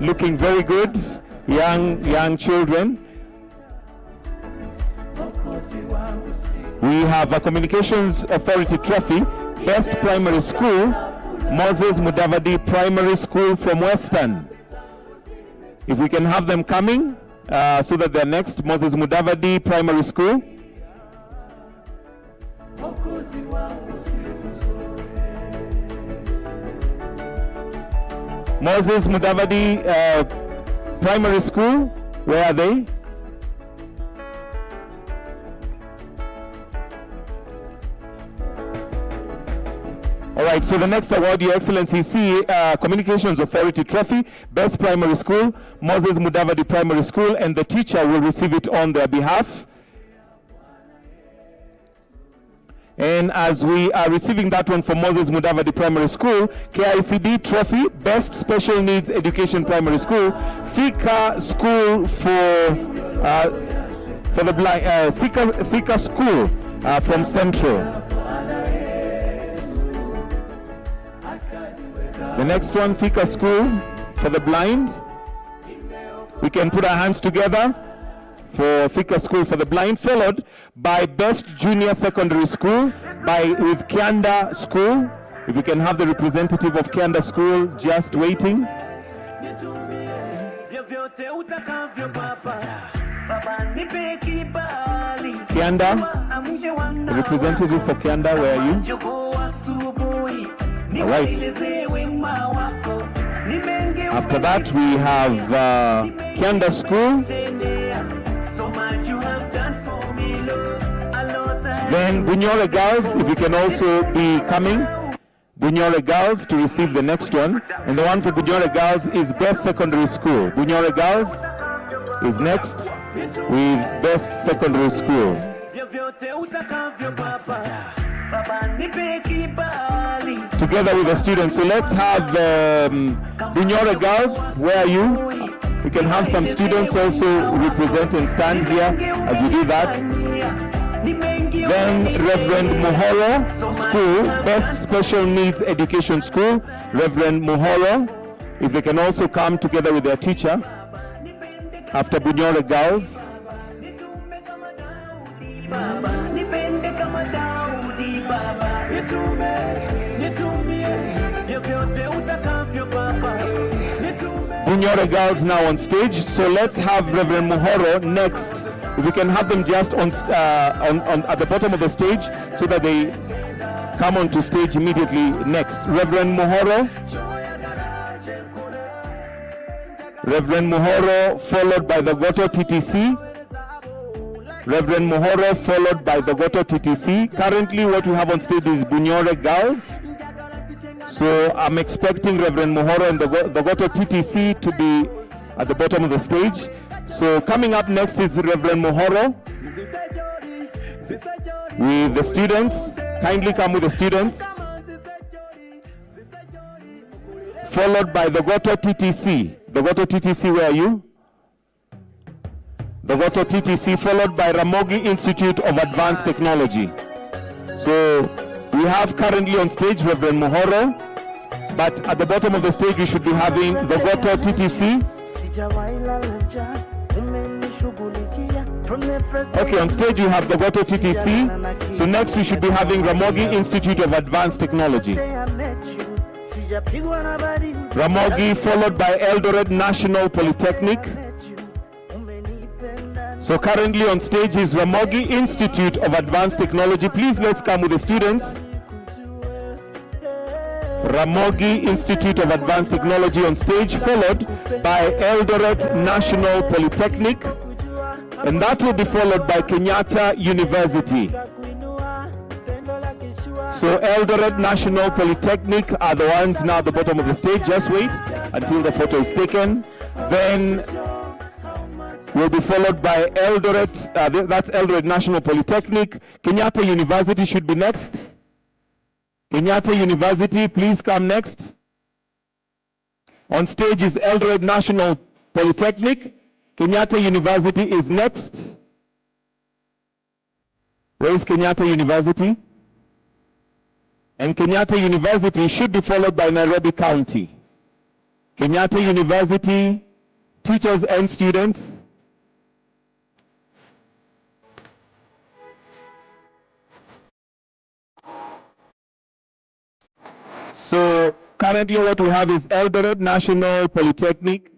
looking very good, young children. We have a Communications Authority Trophy, Best Primary School, Moses Mudavadi Primary School from Western. If we can have them coming, so that they're next, Moses Mudavadi Primary School. Moses Mudavadi Primary School, where are they? All right, so the next award, Your Excellency, Communications Authority Trophy, Best Primary School, Moses Mudavadi Primary School, and the teacher will receive it on their behalf. And as we are receiving that one from Moses Mudavadi Primary School, KICD Trophy, Best Special Needs Education Primary School, Thika School for the blind, Thika School from Central. The next one, Thika School for the blind. We can put our hands together for Thika School for the blind, followed by Best Junior Secondary School with Kianda School. If we can have the representative of Kianda School just waiting. Kianda, the representative for Kianda, where are you? All right. After that, we have Kianda School. Then Bunyore Girls, if you can also be coming. Bunyore Girls to receive the next one. And the one for Bunyore Girls is Best Secondary School. Bunyore Girls is next with Best Secondary School. Together with the students. So let's have Bunyore Girls. Where are you? We can have some students also represent and stand here as we do that. Then Reverend Muhoro School, Best Special Needs Education School, Reverend Muhoro, if they can also come together with their teacher after Bunyore Girls. Bunyore Girls now on stage, so let's have Reverend Muhoro next. If we can have them just on at the bottom of the stage so that they come onto stage immediately next. Reverend Muhoro. Reverend Muhoro followed by the Goto TTC. Reverend Muhoro followed by the Goto TTC. Currently what we have on stage is Bunyore Girls. So I'm expecting Reverend Muhoro and the Goto TTC to be at the bottom of the stage. So coming up next is Reverend Muhoro with the students. Kindly come with the students. Followed by the Goto TTC. The Goto TTC, where are you? The Goto TTC followed by Ramogi Institute of Advanced Technology. So we have currently on stage Reverend Muhoro, but at the bottom of the stage we should be having the Goto TTC. Okay, on stage you have the Goto TTC. So next we should be having Ramogi Institute of Advanced Technology. Ramogi followed by Eldoret National Polytechnic. So currently on stage is Ramogi Institute of Advanced Technology. Please let's come with the students. Ramogi Institute of Advanced Technology on stage, followed by Eldoret National Polytechnic, and that will be followed by Kenyatta University. So Eldoret National Polytechnic are the ones now at the bottom of the stage. Just wait until the photo is taken. Then will be followed by Eldoret, that's Eldoret National Polytechnic. Kenyatta University should be next. Kenyatta University, please come next. On stage is Eldoret National Polytechnic. Kenyatta University is next. Where is Kenyatta University? And Kenyatta University should be followed by Nairobi County. Kenyatta University, teachers and students. So currently what we have is Eldoret National Polytechnic.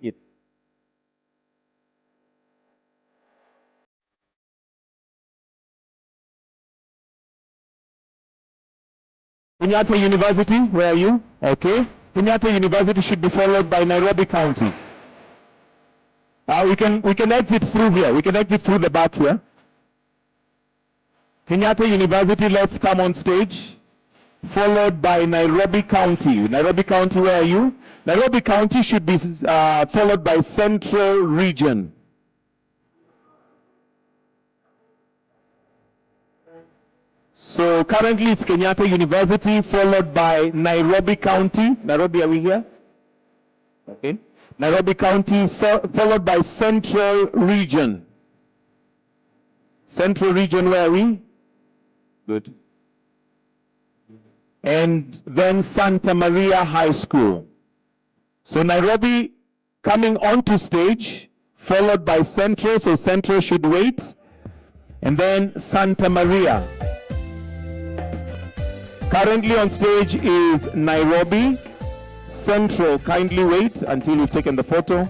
Kenyatta University, where are you? Okay. Kenyatta University should be followed by Nairobi County. We can exit through here. We can exit through the back here. Kenyatta University, let's come on stage. followed by Nairobi County. Nairobi County, where are you? Nairobi County should be followed by Central Region. So currently it's Kenyatta University followed by Nairobi County. Nairobi, are we here? Okay. Nairobi County followed by Central Region. Central Region, where are we? Good. And then Santa Maria High School. So Nairobi coming onto stage, followed by Central, so Central should wait. And then Santa Maria. Currently on stage is Nairobi. Central, kindly wait until you've taken the photo.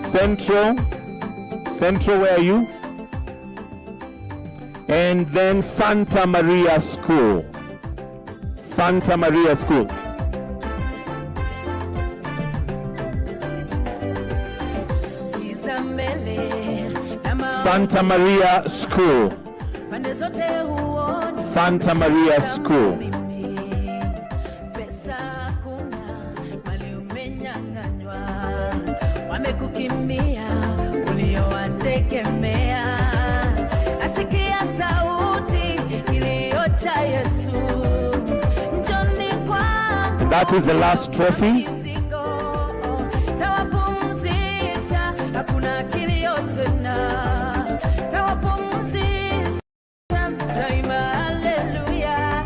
Central, where are you? And then Santa Maria School. Santa Maria School. Santa Maria School. Santa Maria School. Wamekukimbia uliowategemea, asikia sauti kilio cha Yesu, njoni kwangu. That is the last trophy. Tawapumzisha, hakuna kilio tena. Tawapumzisha, zaima hallelujah.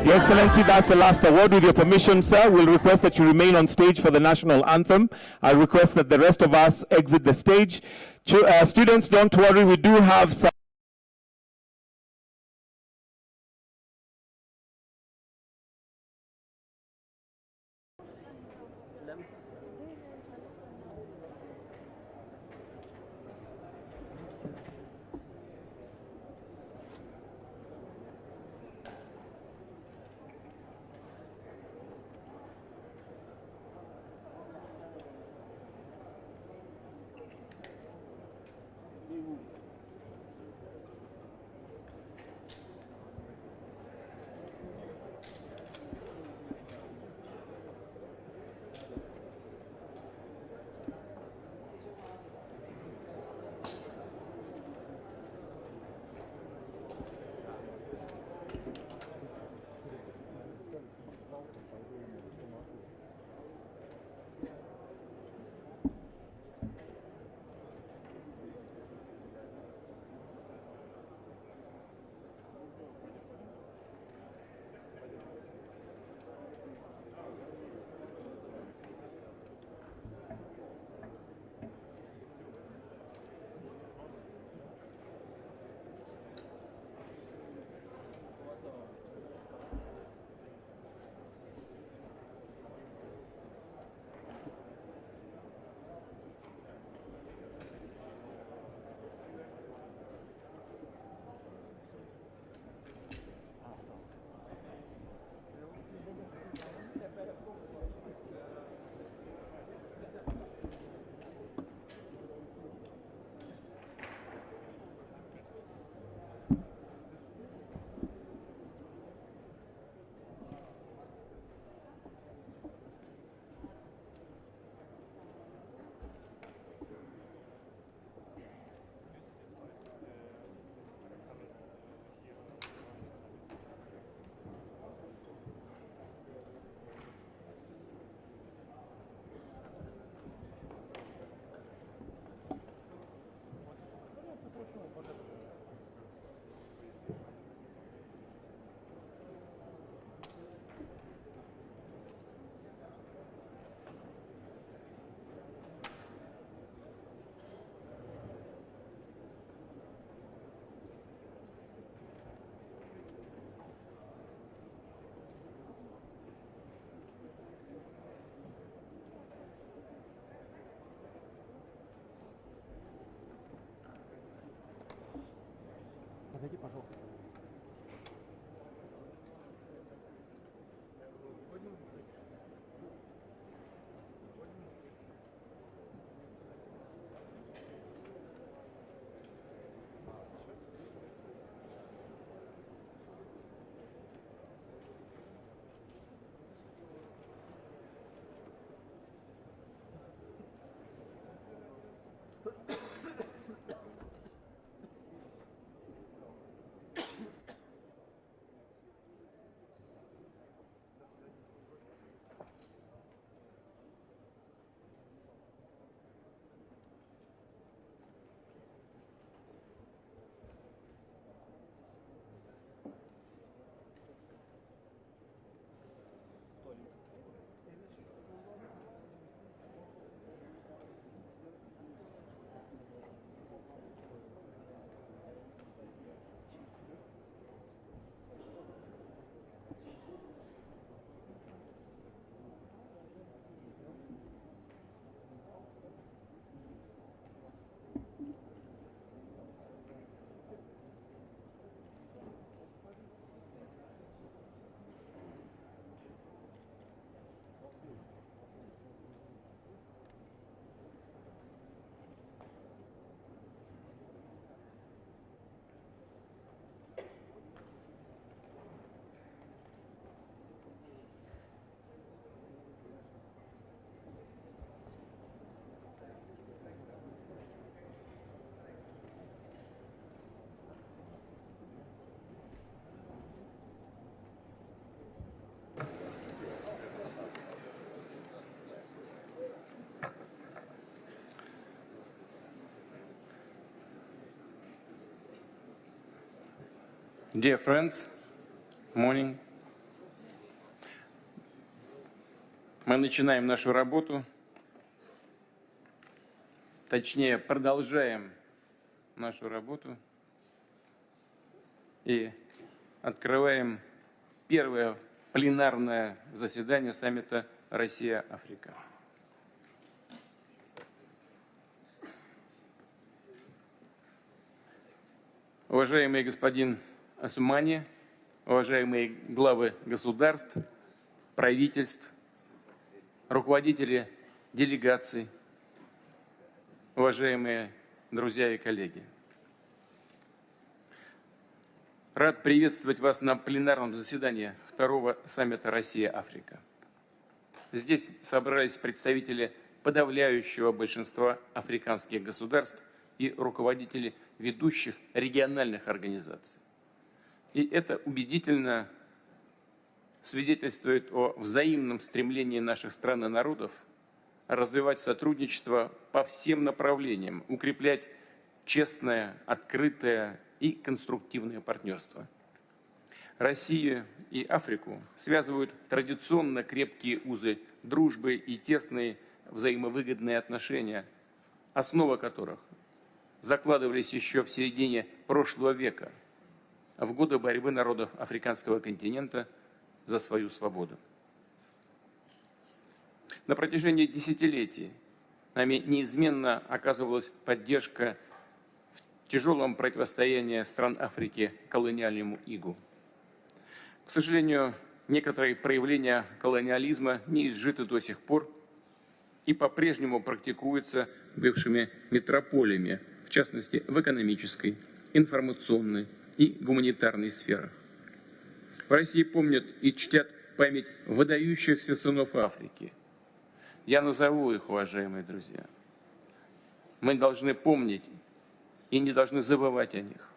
Your Excellency, that's the last award. With your permission, sir, we'll request that you remain on stage for the national anthem. I request that the rest of us exit the stage. Students, don't worry, we do have some Dear friends, morning. Мы начинаем нашу работу, точнее, продолжаем нашу работу и открываем первое пленарное заседание саммита Россия-Африка. Уважаемый господин Асумани, уважаемые главы государств, правительств, руководители делегаций, уважаемые друзья и коллеги. Рад приветствовать вас на пленарном заседании второго саммита Россия-Африка. Здесь собрались представители подавляющего большинства африканских государств и руководители ведущих региональных организаций. И это убедительно свидетельствует о взаимном стремлении наших стран и народов развивать сотрудничество по всем направлениям, укреплять честное, открытое и конструктивное партнерство. Россию и Африку связывают традиционно крепкие узы дружбы и тесные взаимовыгодные отношения, основа которых закладывались еще в середине прошлого века, в годы борьбы народов африканского континента за свою свободу. На протяжении десятилетий нами неизменно оказывалась поддержка в тяжелом противостоянии стран Африки колониальному игу. К сожалению, некоторые проявления колониализма не изжиты до сих пор и по-прежнему практикуются бывшими метрополиями, в частности, в экономической, информационной и гуманитарной сферах. В России помнят и чтят память выдающихся сынов Африки. Я назову их, уважаемые друзья. Мы должны помнить и не должны забывать о них.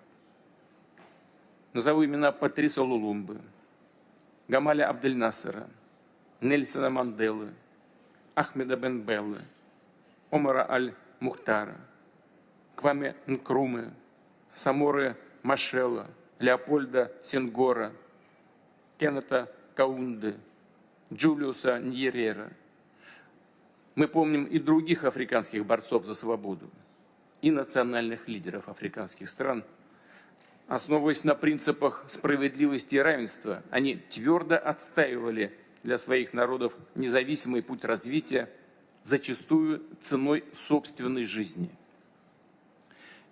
Назову имена Патриса Лулумбы, Гамаля Абдель-Насера, Нельсона Манделы, Ахмеда Бен-Беллы, Омара Аль-Мухтара, Кваме Нкрумы, Саморы Машела, Леопольда Сенгора, Кеннета Каунды, Джулиуса Ньерера. Мы помним и других африканских борцов за свободу, и национальных лидеров африканских стран. Основываясь на принципах справедливости и равенства, они твердо отстаивали для своих народов независимый путь развития, зачастую ценой собственной жизни.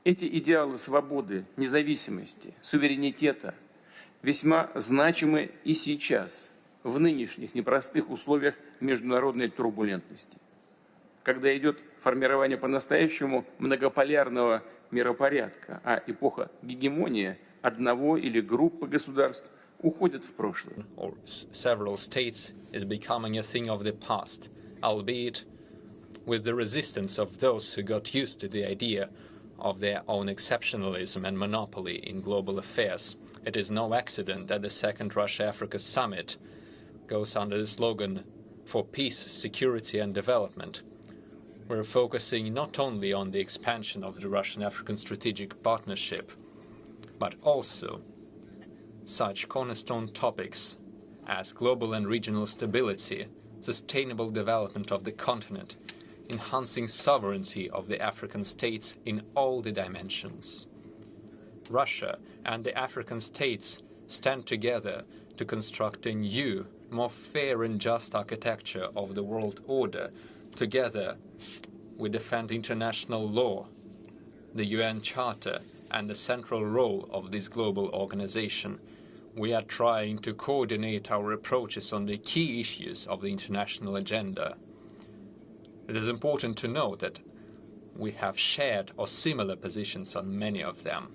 Эти идеалы свободы, независимости, суверенитета весьма значимы и сейчас, в нынешних непростых условиях международной турбулентности, когда идет формирование по-настоящему многополярного миропорядка, а эпоха гегемонии одного или группы государств уходит в прошлое. Several states is becoming a thing of the past, albeit with the resistance of those who got used to the idea of their own exceptionalism and monopoly in global affairs. It is no accident that the second Russia-Africa summit goes under the slogan for peace, security and development. We're focusing not only on the expansion of the Russian-African strategic partnership, but also such cornerstone topics as global and regional stability, sustainable development of the continent, enhancing sovereignty of the African states in all the dimensions. Russia and the African states stand together to construct a new, more fair and just architecture of the world order. Together, we defend international law, the UN Charter, and the central role of this global organization. We are trying to coordinate our approaches on the key issues of the international agenda. It is important to note that we have shared or similar positions on many of them.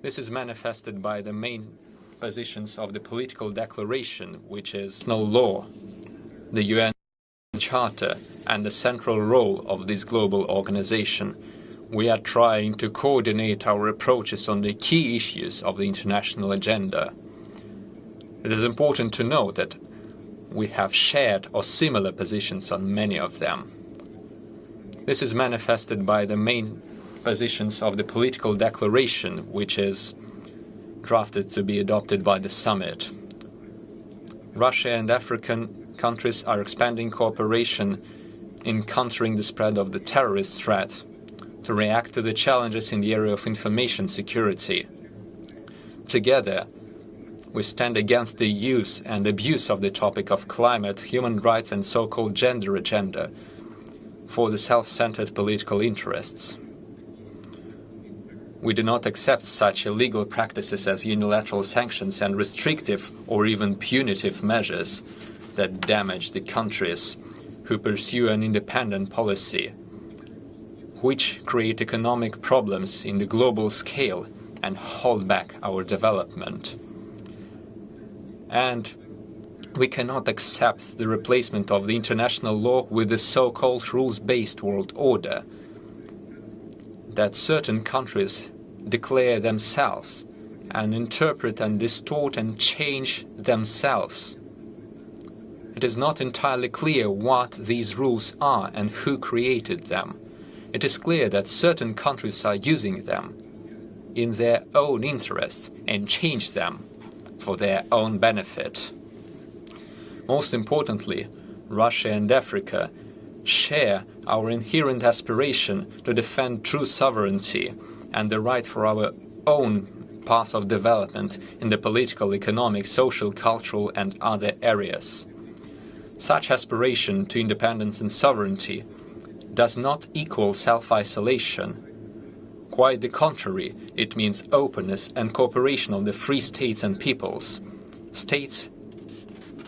This is manifested by the main positions of the political declaration, which is no law, the UN Charter, and the central role of this global organization. We are trying to coordinate our approaches on the key issues of the international agenda. It is important to note that we have shared or similar positions on many of them. This is manifested by the main positions of the political declaration, which is drafted to be adopted by the summit. Russia and African countries are expanding cooperation in countering the spread of the terrorist threat, to react to the challenges in the area of information security. Together, we stand against the use and abuse of the topic of climate, human rights and so-called gender agenda for the self-centered political interests. We do not accept such illegal practices as unilateral sanctions and restrictive or even punitive measures that damage the countries who pursue an independent policy, which create economic problems in the global scale and hold back our development. And we cannot accept the replacement of the international law with the so-called rules-based world order that certain countries declare themselves and interpret and distort and change themselves. It is not entirely clear what these rules are and who created them. It is clear that certain countries are using them in their own interest and change them for their own benefit. Most importantly, Russia and Africa share our inherent aspiration to defend true sovereignty and the right for our own path of development in the political, economic, social, cultural and other areas. Such aspiration to independence and sovereignty does not equal self-isolation. Quite the contrary, it means openness and cooperation of the free states and peoples, states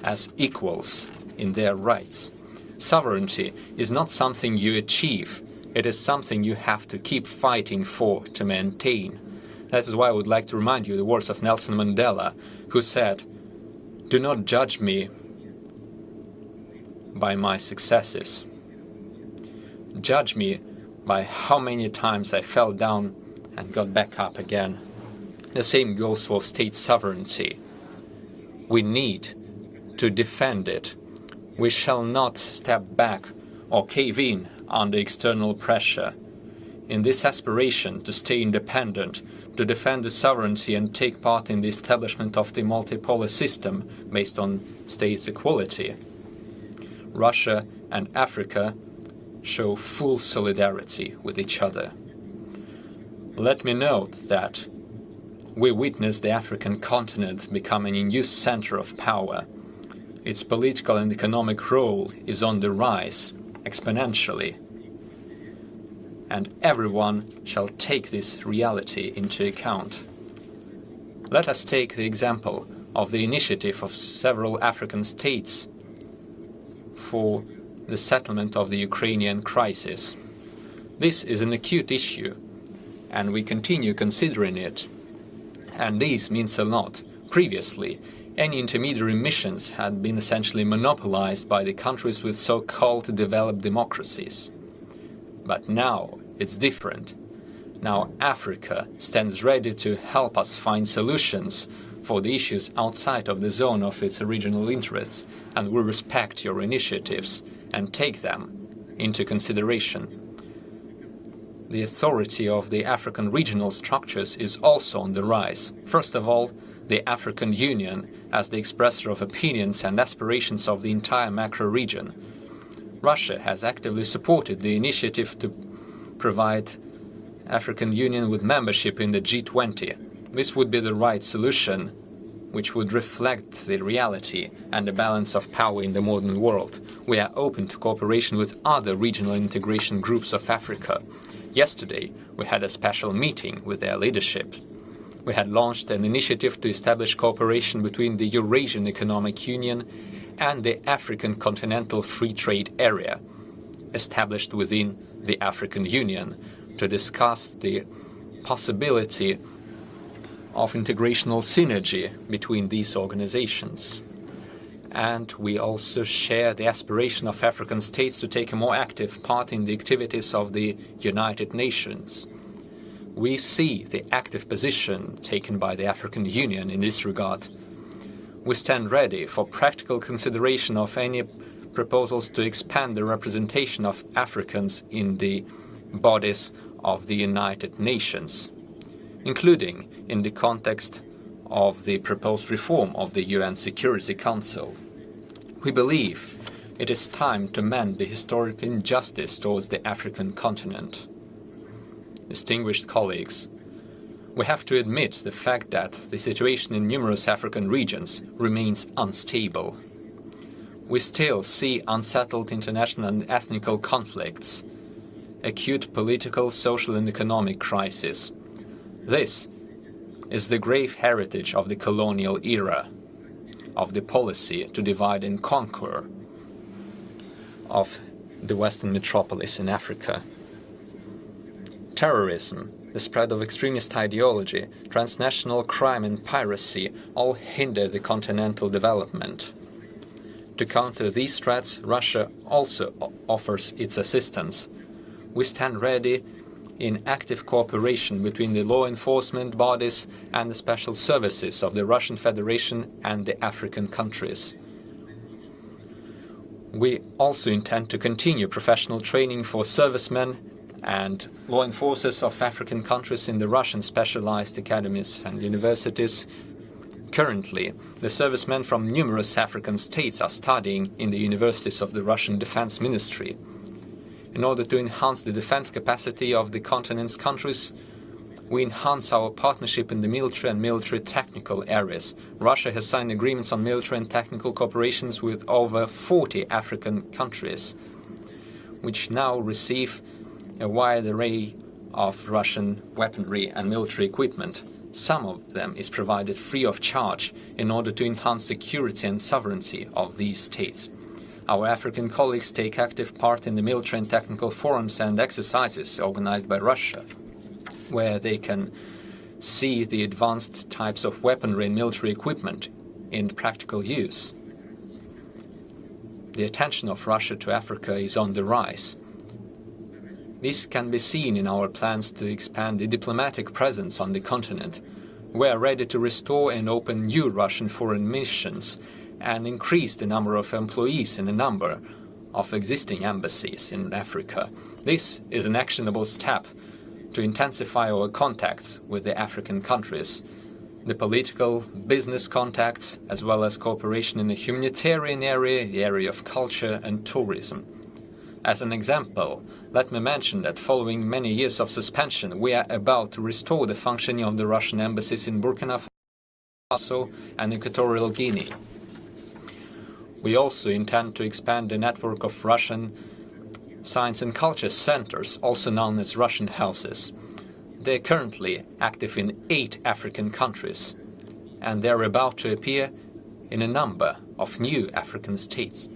as equals in their rights. Sovereignty is not something you achieve, it is something you have to keep fighting for to maintain. That is why I would like to remind you the words of Nelson Mandela, who said, "Do not judge me by my successes. Judge me by how many times I fell down and got back up again." The same goes for state sovereignty. We need to defend it. We shall not step back or cave in under external pressure. In this aspiration to stay independent, to defend the sovereignty and take part in the establishment of the multipolar system based on states' equality, Russia and Africa show full solidarity with each other. Let me note that we witness the African continent becoming a new center of power. Its political and economic role is on the rise exponentially, and everyone shall take this reality into account. Let us take the example of the initiative of several African states for the settlement of the Ukrainian crisis. This is an acute issue, and we continue considering it. And this means a lot. Previously, any intermediary missions had been essentially monopolized by the countries with so-called developed democracies. But now it's different. Now Africa stands ready to help us find solutions for the issues outside of the zone of its original interests, and we respect your initiatives and take them into consideration. The authority of the African regional structures is also on the rise. First of all, the African Union as the expresser of opinions and aspirations of the entire macro region. Russia has actively supported the initiative to provide African Union with membership in the G20. This would be the right solution, which would reflect the reality and the balance of power in the modern world. We are open to cooperation with other regional integration groups of Africa. Yesterday, we had a special meeting with their leadership. We had launched an initiative to establish cooperation between the Eurasian Economic Union and the African Continental Free Trade Area, established within the African Union, to discuss the possibility of integrational synergy between these organizations. And we also share the aspiration of African states to take a more active part in the activities of the United Nations. We see the active position taken by the African Union in this regard. We stand ready for practical consideration of any proposals to expand the representation of Africans in the bodies of the United Nations, including in the context of the proposed reform of the UN Security Council. We believe it is time to mend the historic injustice towards the African continent. Distinguished colleagues, we have to admit the fact that the situation in numerous African regions remains unstable. We still see unsettled international and ethnic conflicts, acute political, social and economic crisis. This is the grave heritage of the colonial era, of the policy to divide and conquer of the Western metropolis in Africa. Terrorism, the spread of extremist ideology, transnational crime and piracy all hinder the continental development. To counter these threats, Russia also offers its assistance. We stand ready in active cooperation between the law enforcement bodies and the special services of the Russian Federation and the African countries. We also intend to continue professional training for servicemen and law enforcers of African countries in the Russian specialized academies and universities. Currently, the servicemen from numerous African states are studying in the universities of the Russian Defense Ministry. In order to enhance the defense capacity of the continent's countries, we enhance our partnership in the military and military technical areas. Russia has signed agreements on military and technical cooperations with over 40 African countries, which now receive a wide array of Russian weaponry and military equipment. Some of them is provided free of charge in order to enhance security and sovereignty of these states. Our African colleagues take active part in the military and technical forums and exercises organized by Russia, where they can see the advanced types of weaponry and military equipment in practical use. The attention of Russia to Africa is on the rise. This can be seen in our plans to expand the diplomatic presence on the continent. We are ready to restore and open new Russian foreign missions and increase the number of employees in a number of existing embassies in Africa. This is an actionable step to intensify our contacts with the African countries, the political, business contacts, as well as cooperation in the humanitarian area, the area of culture and tourism. As an example, let me mention that following many years of suspension, we are about to restore the functioning of the Russian embassies in Burkina Faso and Equatorial Guinea. We also intend to expand the network of Russian science and culture centers, also known as Russian houses. They are currently active in 8 African countries, and they are about to appear in a number of new African states.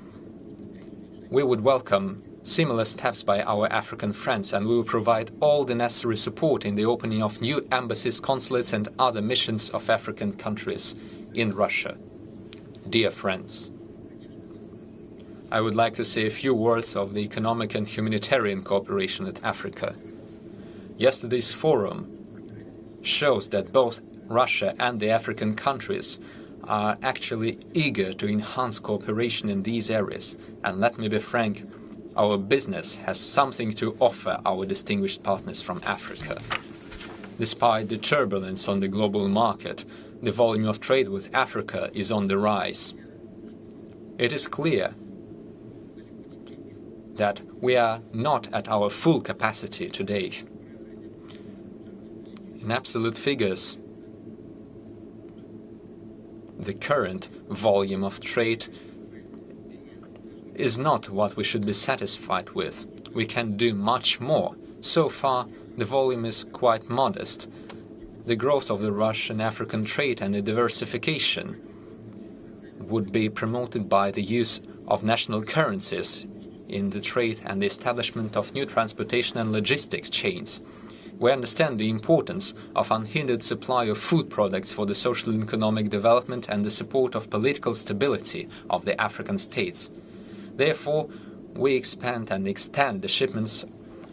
We would welcome similar steps by our African friends, and we will provide all the necessary support in the opening of new embassies, consulates and other missions of African countries in Russia. Dear friends, I would like to say a few words of the economic and humanitarian cooperation with Africa. Yesterday's forum shows that both Russia and the African countries are actually eager to enhance cooperation in these areas. And let me be frank, our business has something to offer our distinguished partners from Africa. Despite the turbulence on the global market, the volume of trade with Africa is on the rise. It is clear that we are not at our full capacity today. In absolute figures, the current volume of trade is not what we should be satisfied with. We can do much more. So far, the volume is quite modest. The growth of the Russian-African trade and the diversification would be promoted by the use of national currencies in the trade and the establishment of new transportation and logistics chains. We understand the importance of unhindered supply of food products for the social and economic development and the support of political stability of the African states. Therefore, we expand and extend the shipments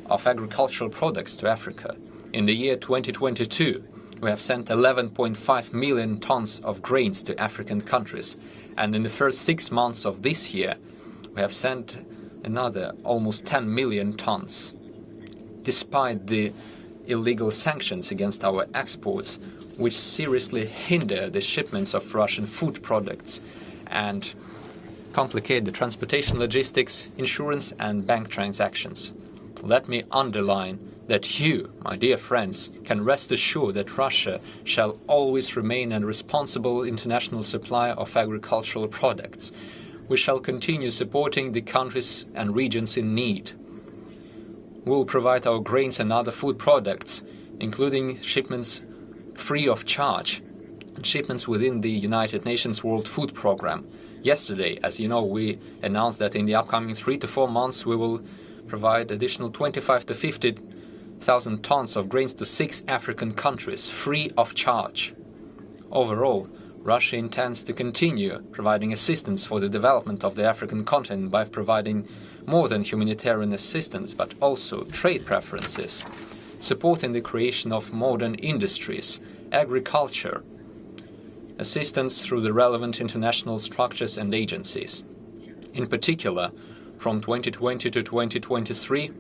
of agricultural products to Africa. In the year 2022, we have sent 11.5 million tons of grains to African countries, and in the first 6 months of this year, we have sent another almost 10 million tons. Despite the illegal sanctions against our exports, which seriously hinder the shipments of Russian food products and complicate the transportation, logistics, insurance and bank transactions. Let me underline that you, my dear friends, can rest assured that Russia shall always remain a responsible international supplier of agricultural products. We shall continue supporting the countries and regions in need. We will provide our grains and other food products, including shipments free of charge, shipments within the United Nations World Food Programme. Yesterday, as you know, we announced that in the upcoming 3 to 4 months we will provide additional 25 to 50,000 tons of grains to 6 African countries, free of charge. Overall, Russia intends to continue providing assistance for the development of the African continent by providing more than humanitarian assistance, but also trade preferences, supporting the creation of modern industries, agriculture, assistance through the relevant international structures and agencies. In particular, from 2020 to 2023,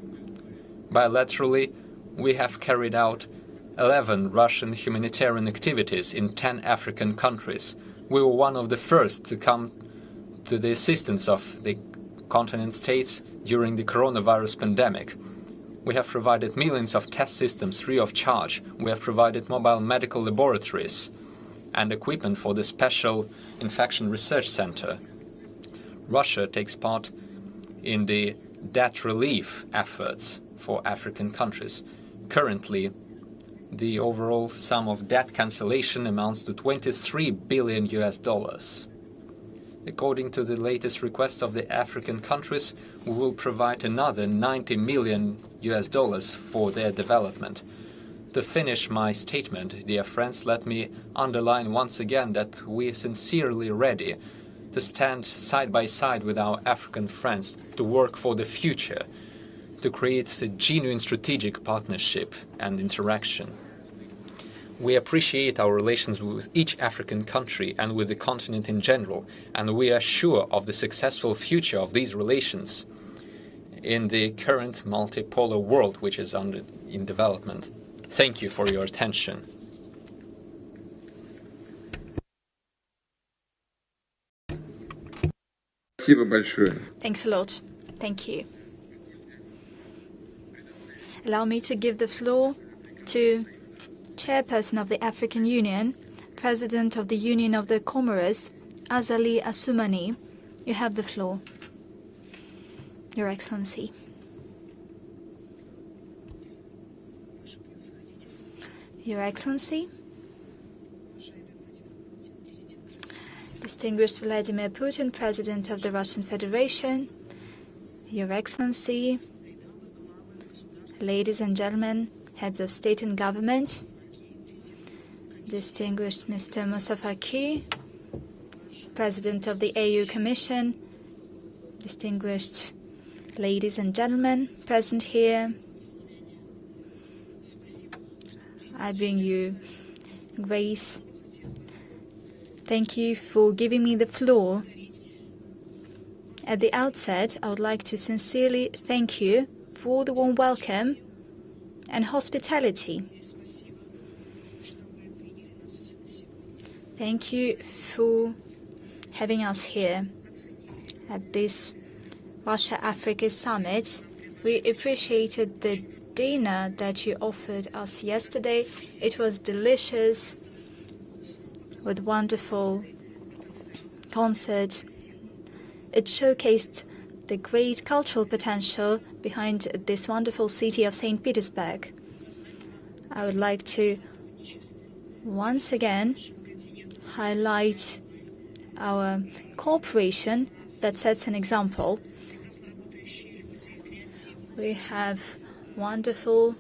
bilaterally, we have carried out 11 Russian humanitarian activities in 10 African countries. We were one of the first to come to the assistance of the continent states during the coronavirus pandemic. We have provided millions of test systems free of charge. We have provided mobile medical laboratories and equipment for the Special Infection Research Center. Russia takes part in the debt relief efforts for African countries. Currently, the overall sum of debt cancellation amounts to $23 billion. According to the latest request of the African countries, we will provide another $90 million for their development. To finish my statement, dear friends, let me underline once again that we are sincerely ready to stand side by side with our African friends to work for the future, to create a genuine strategic partnership and interaction. We appreciate our relations with each African country and with the continent in general, and we are sure of the successful future of these relations in the current multipolar world which is in development. Thank you for your attention. Thanks a lot. Thank you. Allow me to give the floor to Chairperson of the African Union, President of the Union of the Comoros, Azali Assoumani. You have the floor, Your Excellency. Your Excellency, distinguished Vladimir Putin, President of the Russian Federation, Your Excellency, ladies and gentlemen, heads of state and government, distinguished Mr. Moussa Faki, President of the AU Commission, distinguished ladies and gentlemen present here, I bring you grace. Thank you for giving me the floor. At the outset, I would like to sincerely thank you for the warm welcome and hospitality. Thank you for having us here at this Russia-Africa Summit. We appreciated the dinner that you offered us yesterday. It was delicious, with wonderful concert. It showcased the great cultural potential behind this wonderful city of St. Petersburg. I would like to once again highlight our cooperation that sets an example. We have wonderful,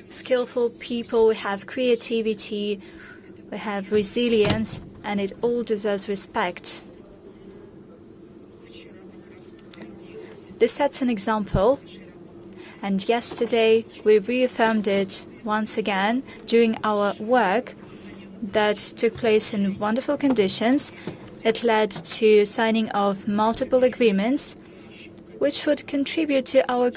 skillful people, we have creativity, we have resilience, and it all deserves respect. This sets an example, and yesterday we reaffirmed it once again during our work that took place in wonderful conditions. It led to signing of multiple agreements which would contribute to our